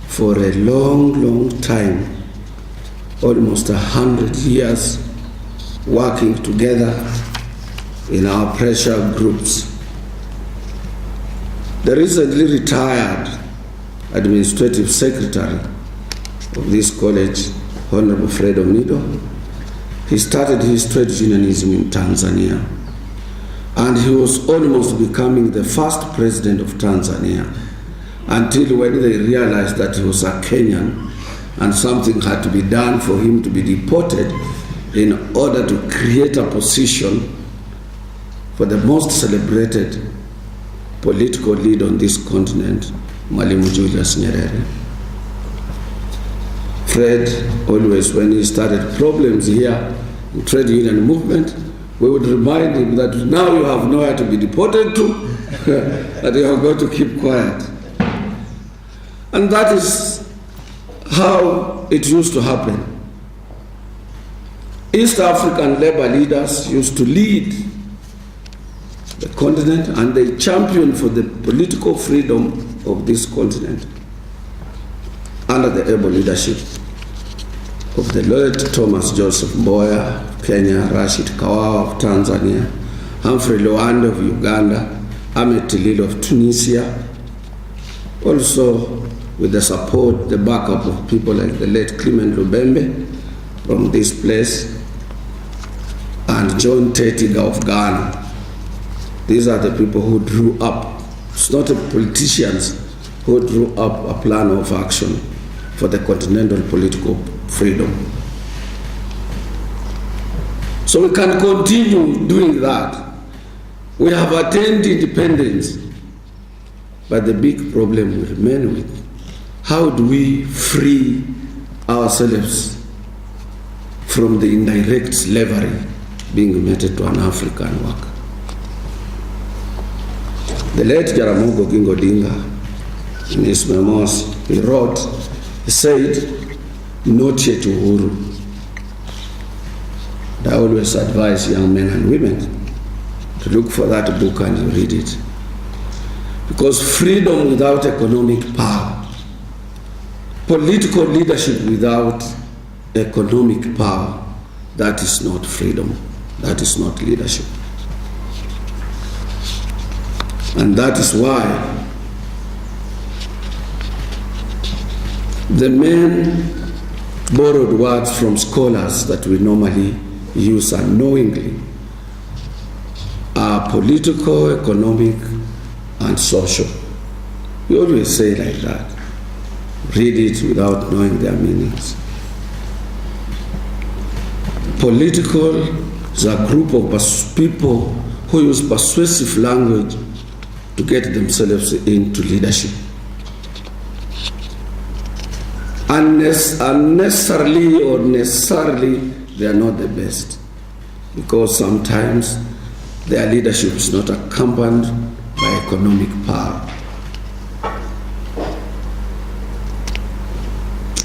[SPEAKER 8] for a long, long time, almost 100 years, working together in our pressure groups. The recently retired administrative secretary of this college, Honorable Fred Omido, he started his trade unionism in Tanzania, and he was almost becoming the first president of Tanzania until when they realized that he was a Kenyan and something had to be done for him to be deported in order to create a position for the most celebrated political leader on this continent, Mwalimu Julius Nyerere. Fred, always when he started problems here in trade union movement, we would remind him that now you have nowhere to be deported to, that you are going to keep quiet. And that is how it used to happen. East African labor leaders used to lead the continent, and they championed for the political freedom of this continent under the able leadership of the late Thomas Joseph Mboya of Kenya, Rashid Kawawa of Tanzania, Humphrey Lowande of Uganda, Ahmed Tilil of Tunisia, also with the support, the backup of people like the late Clement Lubembe from this place, and John Tetiga of Ghana. These are the people who drew up, it's not the politicians who drew up a plan of action for the continental political freedom. So we can continue doing that. We have attained independence, but the big problem we remain with, how do we free ourselves from the indirect slavery being meted to an African worker? The late Jaramogi Oginga Odinga, in his memoirs, he wrote, he said, "Not yet Uhuru." And I always advise young men and women to look for that book and you read it. Because freedom without economic power, political leadership without economic power, that is not freedom, that is not leadership. And that is why the main borrowed words from scholars that we normally use unknowingly are political, economic, and social. We always say like that. Read it without knowing their meanings. Political is a group of people who use persuasive language to get themselves into leadership. Unnecessarily or necessarily, they are not the best, because sometimes their leadership is not accompanied by economic power.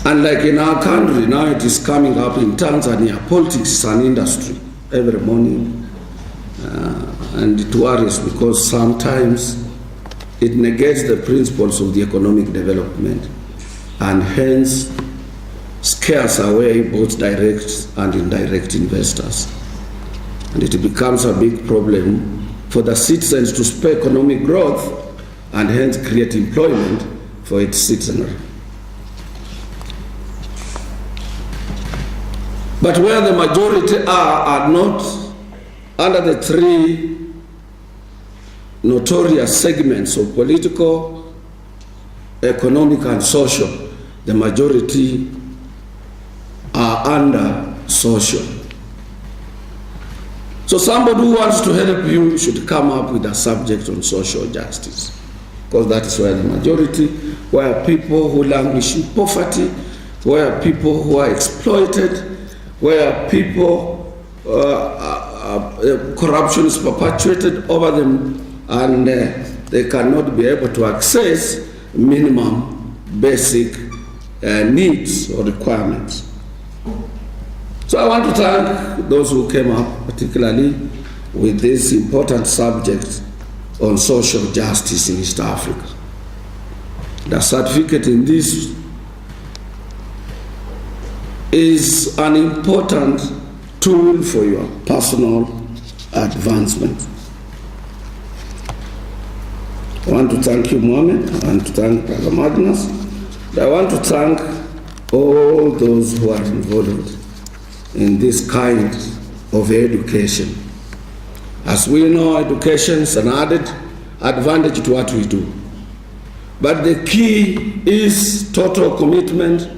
[SPEAKER 8] And like in our country, now it is coming up in Tanzania, politics is an industry every morning. And it worries because sometimes it negates the principles of the economic development and hence scares away both direct and indirect investors. And it becomes a big problem for the citizens to spur economic growth and hence create employment for its citizenry. But where the majority are not under the three notorious segments of political, economic, and social. The majority are under social. So somebody who wants to help you should come up with a subject on social justice, because that is where the majority, where people who languish in poverty, where people who are exploited, where people, corruption is perpetuated over them, and they cannot be able to access minimum basic needs or requirements. So I want to thank those who came up, particularly with this important subject on social justice in East Africa. The certificate in this is an important tool for your personal advancement. I want to thank you, Mohammed. I want to thank Brother Magnus. I want to thank all those who are involved in this kind of education. As we know, education is an added advantage to what we do. But the key is total commitment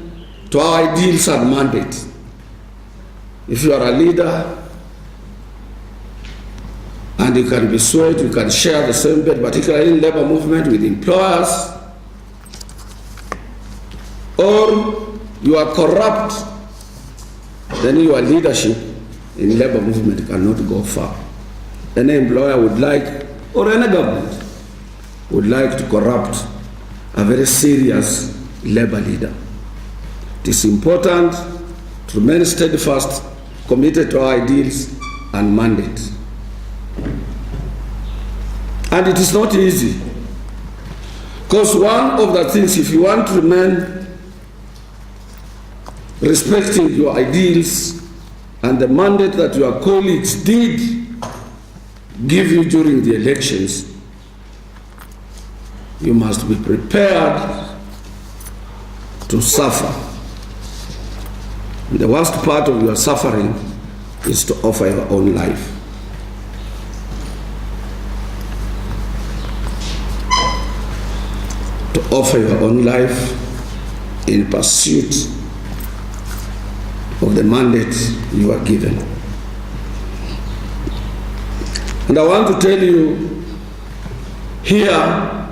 [SPEAKER 8] to our ideals and mandates. If you are a leader and you can be swayed, you can share the same bed, particularly in labor movement with employers, or you are corrupt, then your leadership in labor movement cannot go far. Any employer would like, or any government would like to corrupt a very serious labor leader. It is important to remain steadfast, committed to our ideals and mandates. And it is not easy, because one of the things, if you want to remain respecting your ideals and the mandate that your colleagues did give you during the elections, you must be prepared to suffer. And the worst part of your suffering is to offer your own life. To offer your own life in pursuit of the mandate you are given. And I want to tell you, here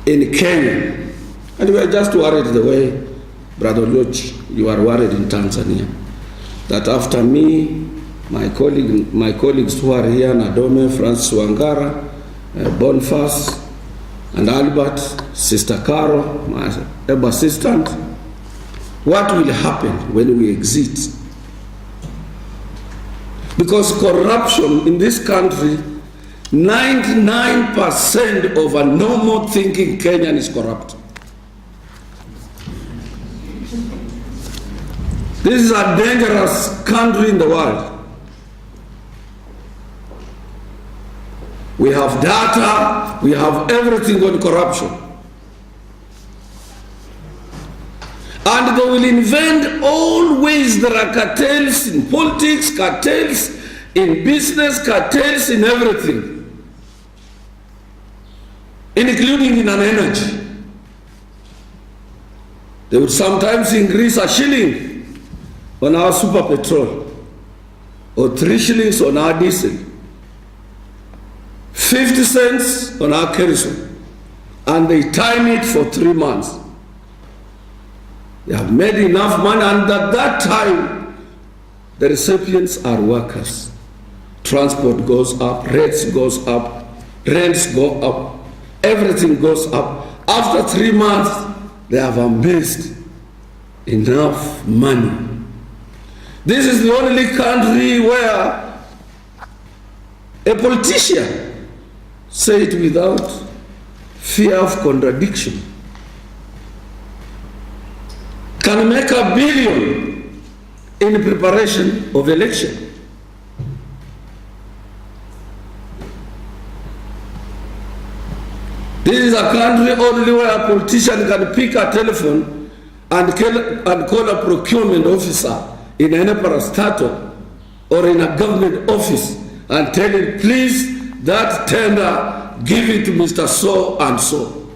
[SPEAKER 8] in Kenya, and we are just worried the way, Brother Luch, you are worried in Tanzania, that after me, my colleagues who are here, Nadome, Francis Wangara, Boniface, and Albert, Sister Carol, my assistant, what will happen when we exit? Because corruption in this country, 99% of a normal thinking Kenyan is corrupt. This is a dangerous country in the world. We have data, we have everything on corruption. And they will invent always, there are cartels in politics, cartels in business, cartels in everything, including in an energy. They would sometimes increase a shilling on our super petrol, or 3 shillings on our diesel, 50 cents on our kerosene, and they time it for 3 months. They have made enough money, and at that time, the recipients are workers. Transport goes up, rates goes up, rents go up, everything goes up. After 3 months, they have amassed enough money. This is the only country where a politician say it without fear of contradiction, can make $1 billion in preparation of election. This is a country only where a politician can pick a telephone and call a procurement officer in any parastatal or in a government office and tell him, please, that tender, give it to Mr. So and so.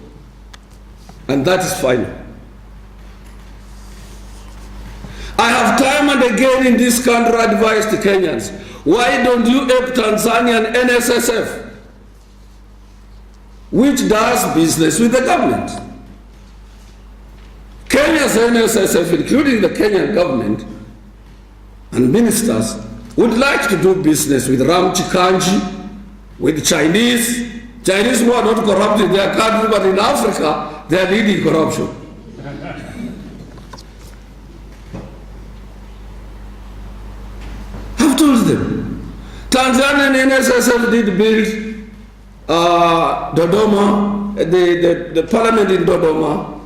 [SPEAKER 8] And that is final. I have time and again in this country advised the Kenyans, why don't you help Tanzanian NSSF, which does business with the government? Kenya's NSSF, including the Kenyan government and ministers, would like to do business with Ram Chikanji, with Chinese who are not corrupt in their country, but in Africa, they are leading corruption. I've told them, Tanzanian NSSF did build Dodoma, the parliament in Dodoma,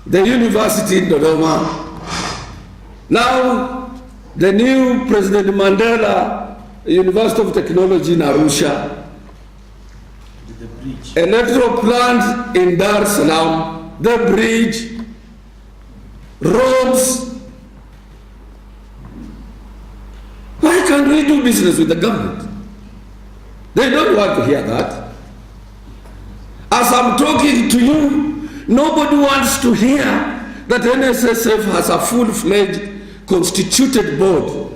[SPEAKER 8] the university in Dodoma. Now, the new President Mandela University of Technology in Arusha, electoral plant in Dar es Salaam, the bridge, roads. Why can't we do business with the government? They don't want to hear that. As I'm talking to you, nobody wants to hear that NSSF has a full-fledged constituted board.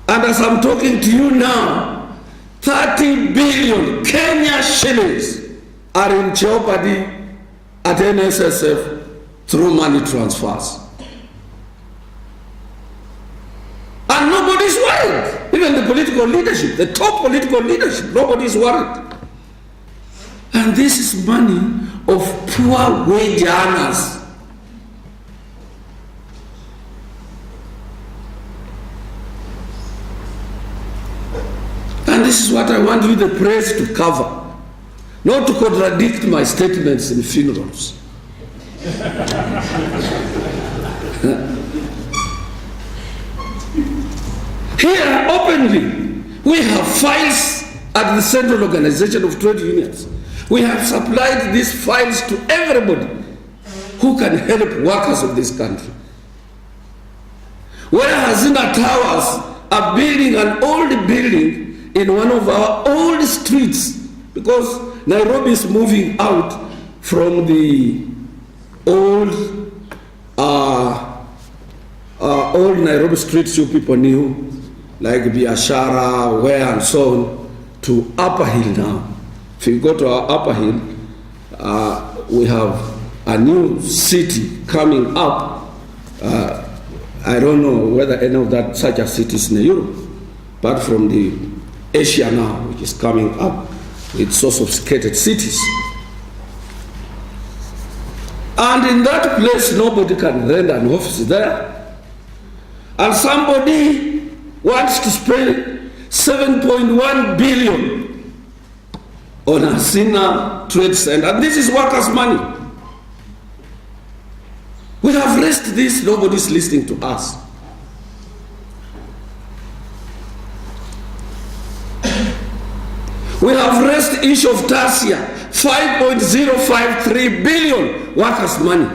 [SPEAKER 8] And as I'm talking to you now, 30 billion Kenya shillings are in jeopardy at NSSF through money transfers. And nobody's worried. Even the political leadership, the top political leadership, nobody's worried. And this is money of poor wage earners. And this is what I want you, the press, to cover. Not to contradict my statements in funerals. Here, openly, we have files at the Central Organization of Trade Unions. We have supplied these files to everybody who can help workers of this country. Where Hazina Towers are building an old building in one of our old streets, because Nairobi is moving out from the old Nairobi streets you people knew, like Biashara, Where and so on, to Upper Hill now. If you go to our Upper Hill, we have a new city coming up. I don't know whether any of that such a city is in Europe, but from the Asia now, which is coming up with so sophisticated cities. And in that place, nobody can rent an office there. And somebody wants to spend 7.1 billion on a Hazina Trade Center. And this is workers' money. We have raised this, nobody's listening to us. We have raised the issue of Tasia, 5.053 billion workers' money.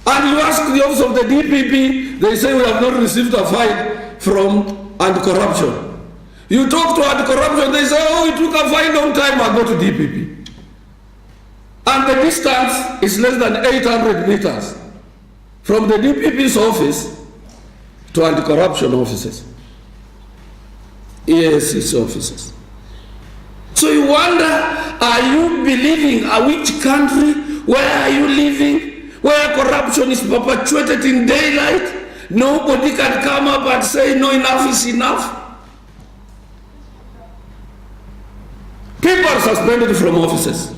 [SPEAKER 8] And you ask the office of the DPP, they say we have not received a file from anti-corruption. You talk to anti-corruption, they say, oh, it took a file long time ago to DPP. And the distance is less than 800 meters from the DPP's office to anti-corruption offices, EAC's offices. So you wonder, are you believing which country, where are you living, where corruption is perpetuated in daylight? Nobody can come up and say, no, enough is enough. People are suspended from offices.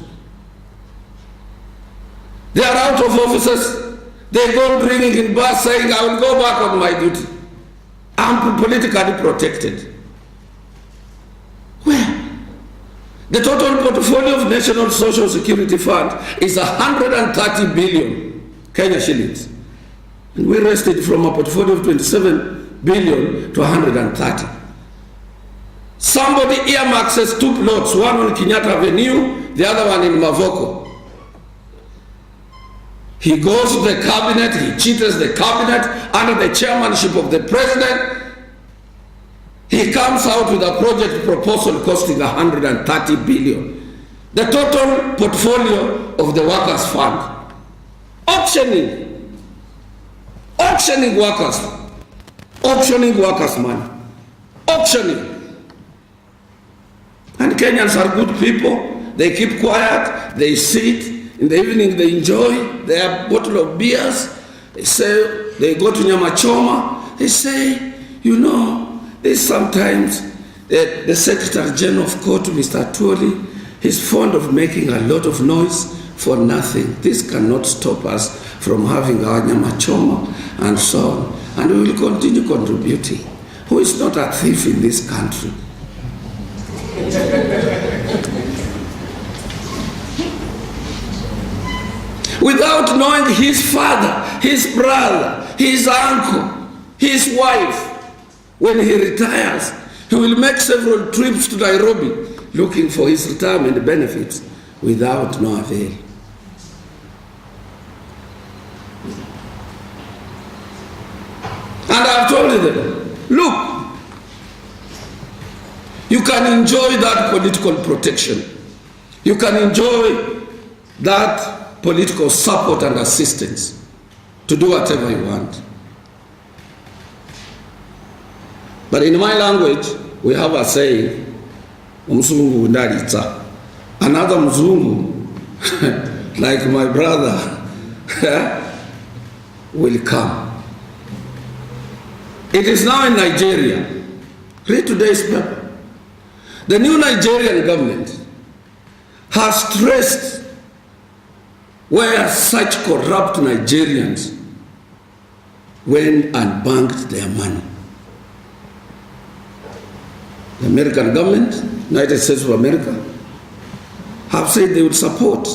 [SPEAKER 8] They are out of offices. They go drinking in bars saying, I will go back on my duty. I'm politically protected. Where? The total portfolio of National Social Security Fund is 130 billion Kenya shillings. And we raised it from a portfolio of 27 billion to 130. Somebody earmarks two plots, one on Kenyatta Avenue, the other one in Mavoko. He goes to the cabinet, he cheats the cabinet under the chairmanship of the president. He comes out with a project proposal costing 130 billion. The total portfolio of the workers' fund. Auctioning workers' money. Auctioning. And Kenyans are good people. They keep quiet, they sit. In the evening, they enjoy their bottle of beers. They say, they go to Nyamachoma. They say, you know, there's sometimes the Secretary General of Court, Mr. Atwoli, he's fond of making a lot of noise for nothing. This cannot stop us from having our nyama choma and so on. And we will continue contributing. Who is not a thief in this country? Without knowing his father, his brother, his uncle, his wife, when he retires, he will make several trips to Nairobi looking for his retirement benefits without no avail. And I've told them, look, you can enjoy that political protection. You can enjoy that political support and assistance to do whatever you want. But in my language, we have a saying, Mzungu ndaritsa. Another Mzungu, like my brother, will come. It is now in Nigeria. Read today's paper. The new Nigerian government has stressed where such corrupt Nigerians went and banked their money. The American government, United States of America, have said they would support.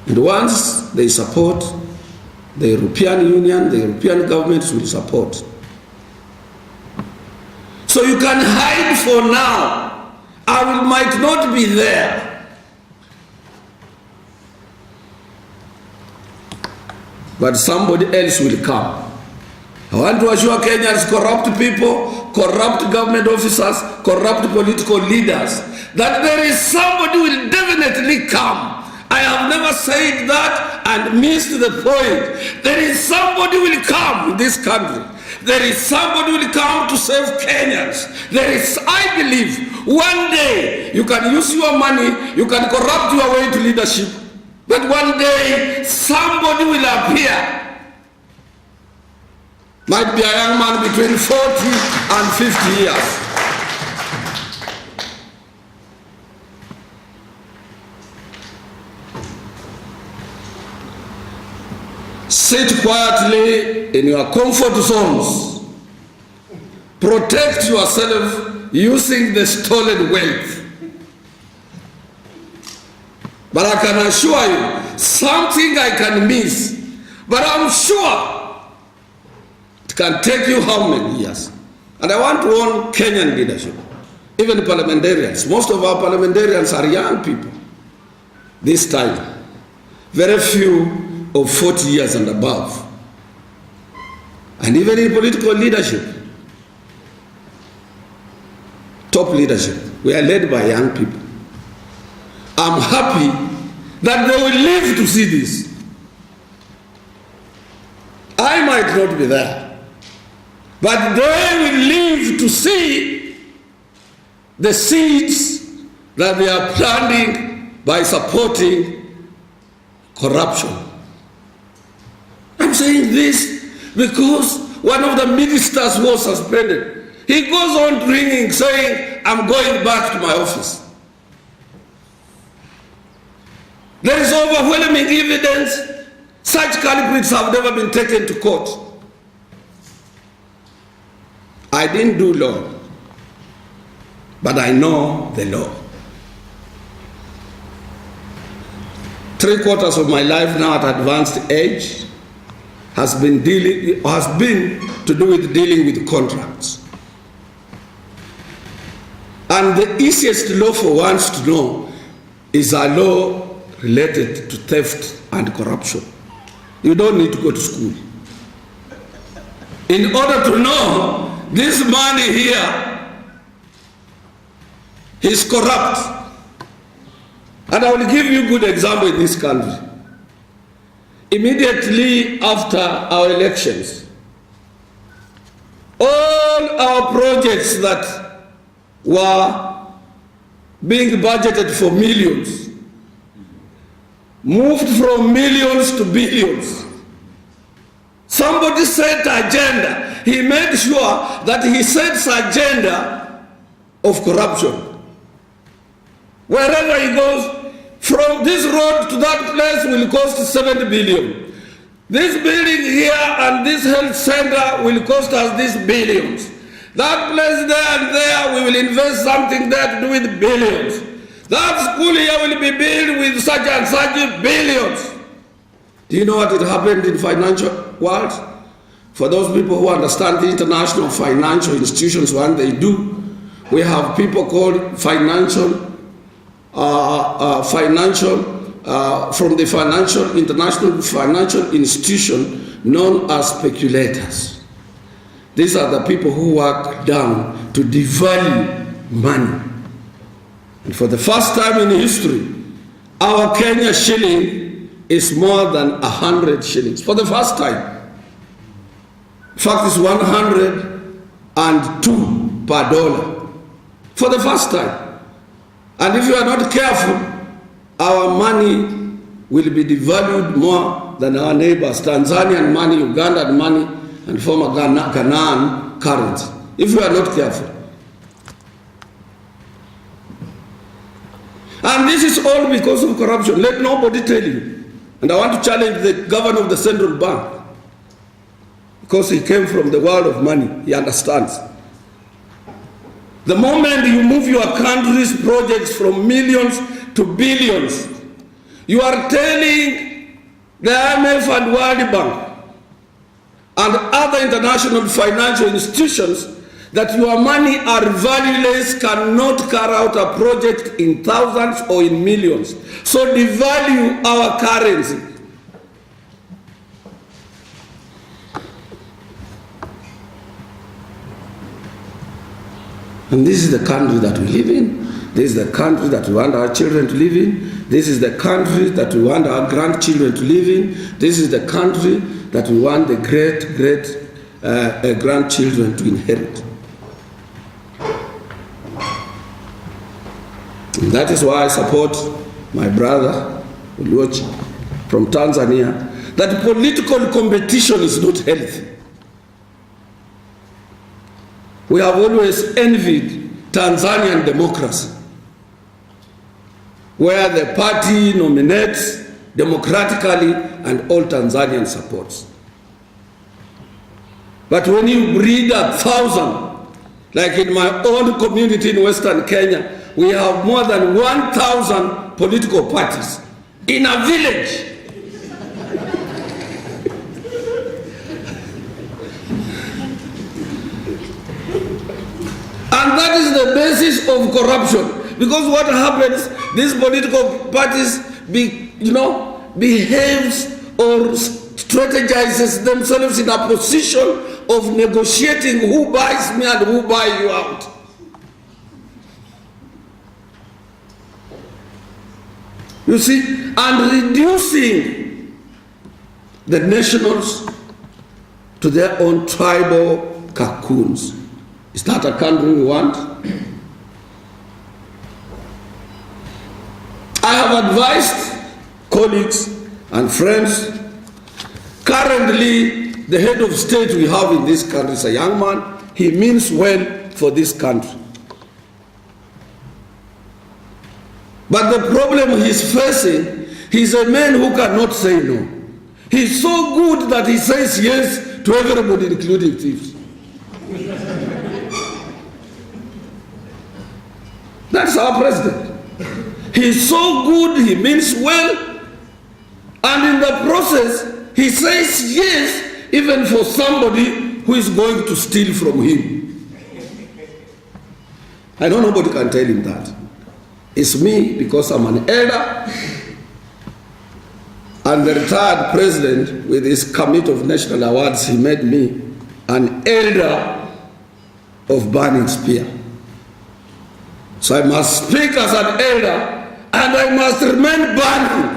[SPEAKER 8] And once they support, the European Union, the European governments will support. So you can hide for now. I might not be there. But somebody else will come. I want to assure Kenyans, corrupt people, corrupt government officers, corrupt political leaders, that there is somebody who will definitely come. I have never said that and missed the point. There is somebody who will come in this country. There is somebody who will come to save Kenyans. There is, I believe, one day you can use your money, you can corrupt your way to leadership, but one day somebody will appear. Might be a young man between 40 and 50 years. Sit quietly in your comfort zones. Protect yourself using the stolen wealth. But I can assure you, something I can miss, but I'm sure it can take you how many years? And I want to warn Kenyan leadership, even parliamentarians. Most of our parliamentarians are young people. This time, very few of 40 years and above. And even in political leadership, top leadership, we are led by young people. I'm happy that they will live to see this. I might not be there, but they will live to see the seeds that they are planting by supporting corruption. I'm saying this because one of the ministers was suspended. He goes on ringing saying, I'm going back to my office. There is overwhelming evidence. Such culprits have never been taken to court. I didn't do law, but I know the law. 3/4 of my life now at advanced age has been to do with dealing with contracts. And the easiest law for ones to know is a law related to theft and corruption. You don't need to go to school. In order to know this money here is corrupt. And I will give you a good example in this country. Immediately after our elections, all our projects that were being budgeted for millions moved from millions to billions. Somebody set agenda. He made sure that he sets agenda of corruption. Wherever he goes, From this road to that place will cost 7 billion. This building here and this health center will cost us these billions. That place there and there, we will invest something there to do with billions. That school here will be built with such and such billions. Do you know what happened in financial world? For those people who understand the international financial institutions, what they do, we have people called from the international financial institution known as speculators. These are the people who work down to devalue money. And for the first time in history, our Kenya shilling is more than 100 shillings. For the first time. In fact, it's 102 per dollar. For the first time. And if you are not careful, our money will be devalued more than our neighbors, Tanzanian money, Ugandan money, and former Ghanaian currency, if we are not careful. And this is all because of corruption. Let nobody tell you. And I want to challenge the governor of the central bank, because he came from the world of money, he understands. The moment you move your country's projects from millions to billions, you are telling the IMF and World Bank and other international financial institutions that your money are valueless, cannot carry out a project in thousands or in millions. So devalue our currency. And this is the country that we live in. This is the country that we want our children to live in. This is the country that we want our grandchildren to live in. This is the country that we want the great grandchildren to inherit. And that is why I support my brother Uluoch from Tanzania, that political competition is not healthy. We have always envied Tanzanian democracy, where the party nominates democratically and all Tanzanian supports. But when you breed 1,000, like in my own community in Western Kenya, we have more than 1,000 political parties in a village. And that is the basis of corruption. Because what happens, these political parties behaves or strategizes themselves in a position of negotiating who buys me and who buy you out. You see, and reducing the nationals to their own tribal cocoons. Is that a country we want? I have advised colleagues and friends. Currently, the head of state we have in this country is a young man. He means well for this country. But the problem he's facing, he's a man who cannot say no. He's so good that he says yes to everybody, including thieves. That's our president. He's so good, he means well, and in the process, he says yes, even for somebody who is going to steal from him. I know nobody can tell him that. It's me, because I'm an elder, and the retired president, with his Committee of National Awards, he made me an elder of burning spear. So I must speak as an elder, and I must remain burning.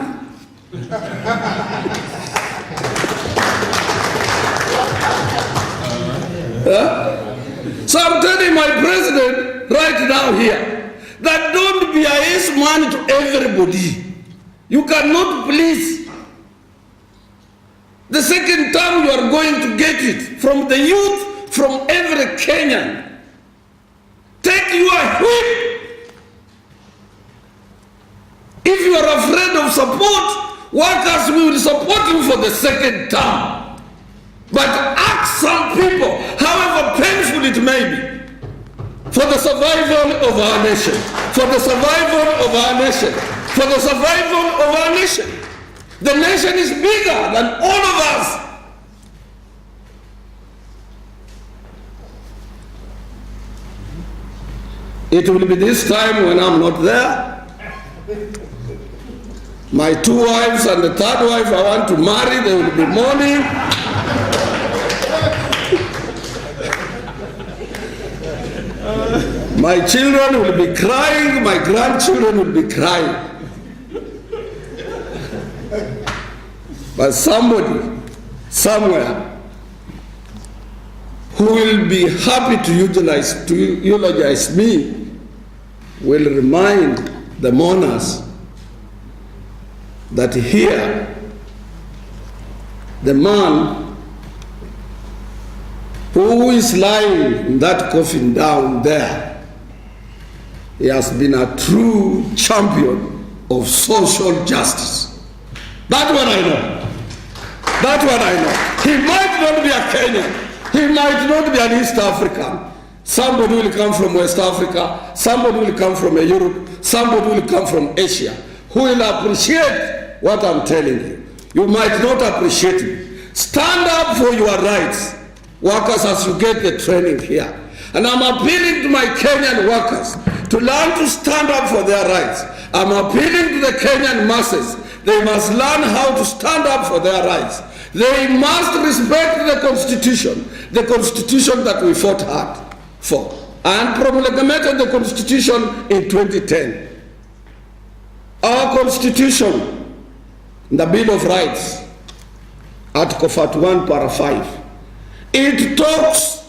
[SPEAKER 8] So I'm telling my president right now here, that don't be a yes man to everybody. You cannot please. The second time you are going to get it from the youth, from every Kenyan. Take your whip. If you are to support workers, we will support you for the second term. But ask some people, however painful it may be, for the survival of our nation, for the survival of our nation, for the survival of our nation. The nation is bigger than all of us. It will be this time when I'm not there. My 2 wives and the third wife I want to marry, they will be mourning. My children will be crying, my grandchildren will be crying. But somebody, somewhere, who will be happy to eulogize me will remind the mourners that here, the man who is lying in that coffin down there, he has been a true champion of social justice. That's what I know. That's what I know. He might not be a Kenyan. He might not be an East African. Somebody will come from West Africa. Somebody will come from Europe. Somebody will come from Asia who will appreciate what I'm telling you. You might not appreciate it. Stand up for your rights, workers, as you get the training here. And I'm appealing to my Kenyan workers to learn to stand up for their rights. I'm appealing to the Kenyan masses. They must learn how to stand up for their rights. They must respect the constitution that we fought hard for and promulgated the constitution in 2010. Our constitution, the Bill of Rights, Article 41, Para 5, it talks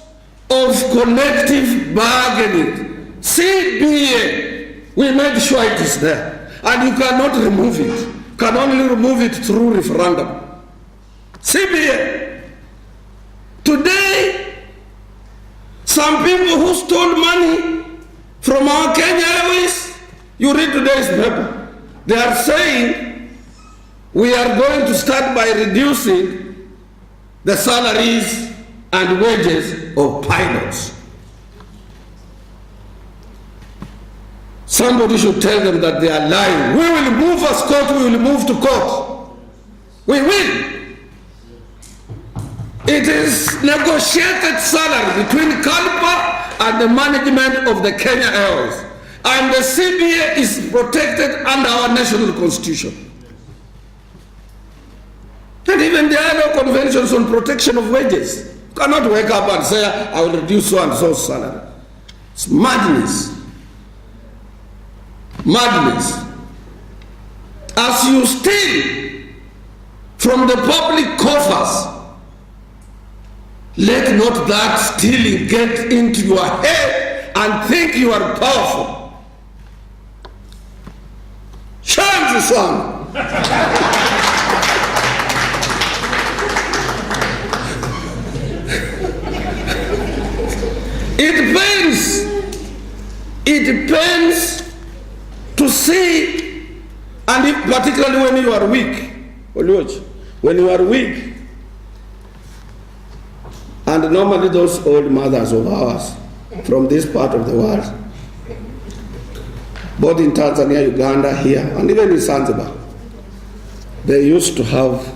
[SPEAKER 8] of collective bargaining. CBA, we made sure it is there. And you cannot remove it. You can only remove it through referendum. CBA. Today, some people who stole money from our Kenya Airways, you read today's paper, they are saying we are going to start by reducing the salaries and wages of pilots. Somebody should tell them that they are lying. We will move as court, we will move to court. We will. It is negotiated salary between CALPA and the management of the Kenya Airways. And the CBA is protected under our national constitution. And even the ILO conventions on protection of wages. You cannot wake up and say, I will reduce so and so salary. It's madness. Madness. As you steal from the public coffers, let not that stealing get into your head and think you are powerful. Change son. It pains to see, and if, particularly when you are weak, when you are weak, and normally those old mothers of ours from this part of the world, both in Tanzania, Uganda, here, and even in Zanzibar, they used to have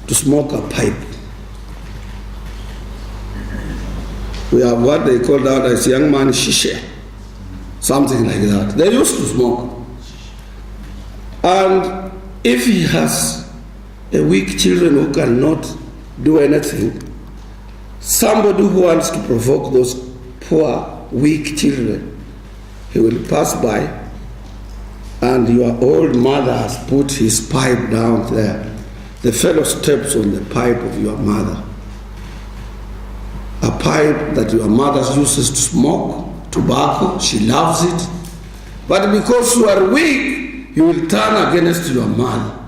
[SPEAKER 8] to smoke a pipe. We have what they call that as young man shisha, something like that. They used to smoke. And if he has a weak children who cannot do anything, somebody who wants to provoke those poor, weak children, he will pass by, and your old mother has put his pipe down there. The fellow steps on the pipe of your mother. A pipe that your mother uses to smoke tobacco, she loves it. But because you are weak, you will turn against your mother.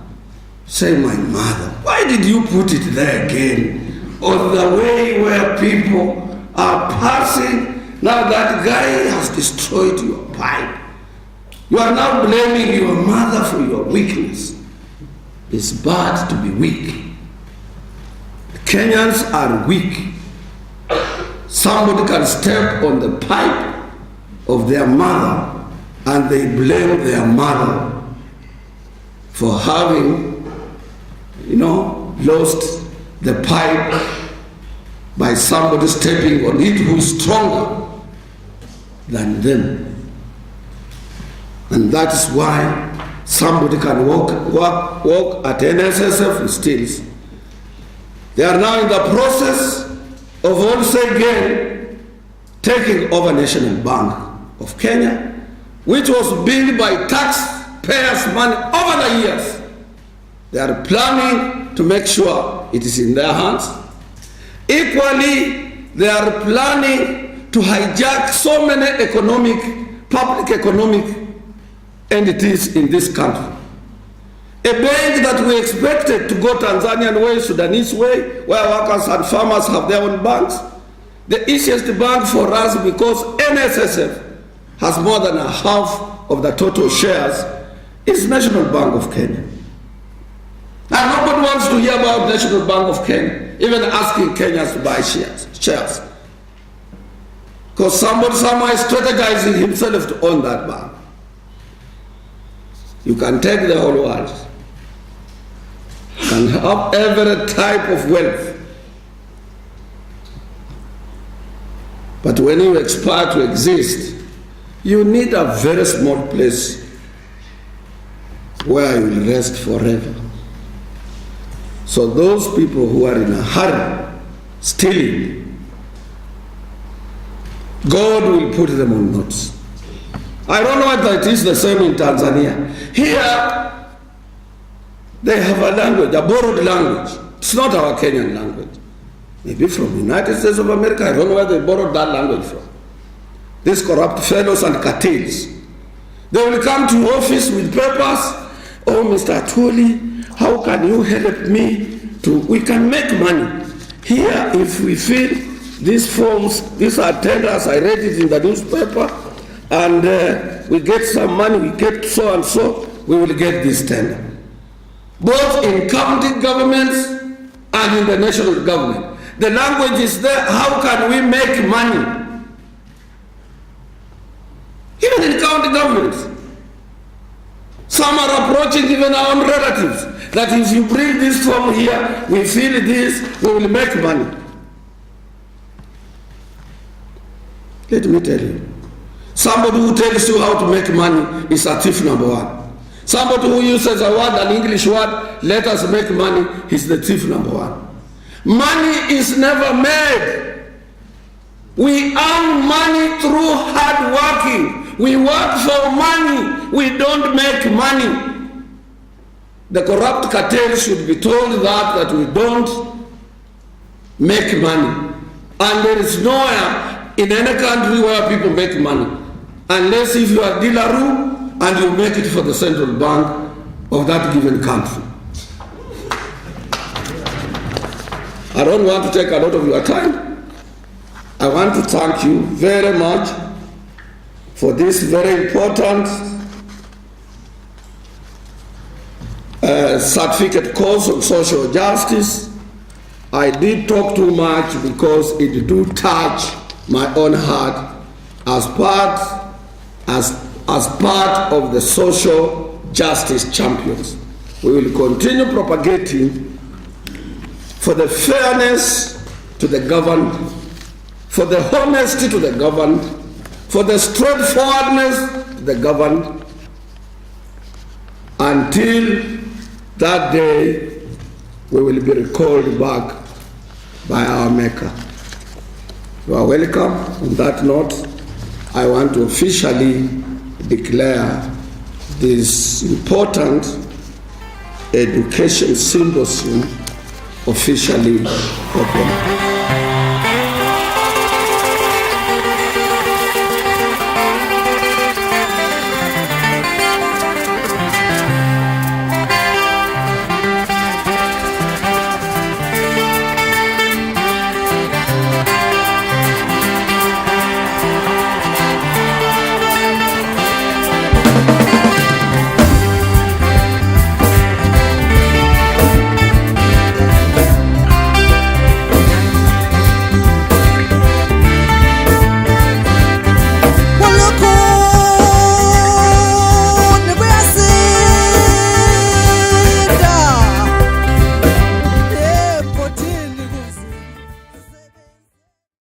[SPEAKER 8] Say, my mother, why did you put it there again? Or the way where people are passing, now that guy has destroyed your pipe. You are now blaming your mother for your weakness. It's bad to be weak. Kenyans are weak. Somebody can step on the pipe of their mother and they blame their mother for having, lost the pipe by somebody stepping on it who is stronger than them. And that is why somebody can walk at NSSF and steals. They are now in the process of also again taking over National Bank of Kenya, which was built by taxpayers' money over the years. They are planning to make sure it is in their hands. Equally, they are planning to hijack so many public economic entities in this country. A bank that we expected to go Tanzanian way, Sudanese way, where workers and farmers have their own banks. The easiest bank for us, because NSSF has more than a half of the total shares, is National Bank of Kenya. And nobody wants to hear about National Bank of Kenya, even asking Kenyans to buy shares. Because somebody somewhere is strategizing himself to own that bank. You can take the whole world and have every type of wealth. But when you aspire to exist, you need a very small place where you will rest forever. So those people who are in a hurry, stealing, God will put them on notice. I don't know whether it is the same in Tanzania. Here, they have a language, a borrowed language. It's not our Kenyan language. Maybe from the United States of America. I don't know where they borrowed that language from. These corrupt fellows and cartels. They will come to office with papers. Oh, Mr. Atuli, how can you help me we can make money. Here, if we fill these forms, these are tenders, I read it in the newspaper, and we get some money, we get so and so, we will get this tender. Both in county governments and in the national government. The language is there, how can we make money? Even in county governments. Some are approaching even our own relatives, that if you bring this form here, we fill this, we will make money. Let me tell you, somebody who tells you how to make money is a thief number one. Somebody who uses a word, an English word, let us make money, is the thief number one. Money is never made. We earn money through hard working. We work for money. We don't make money. The corrupt cartel should be told that we don't make money. And there is nowhere in any country where people make money, unless if you are Dilaru and you make it for the central bank of that given country. I don't want to take a lot of your time. I want to thank you very much for this very important certificate course on social justice. I did talk too much because it do touch my own heart as part of the social justice champions. We will continue propagating for the fairness to the governed, for the honesty to the governed, for the straightforwardness to the governed, until that day we will be recalled back by our Maker. You are welcome. On that note, I want to officially declare this important education symposium officially open.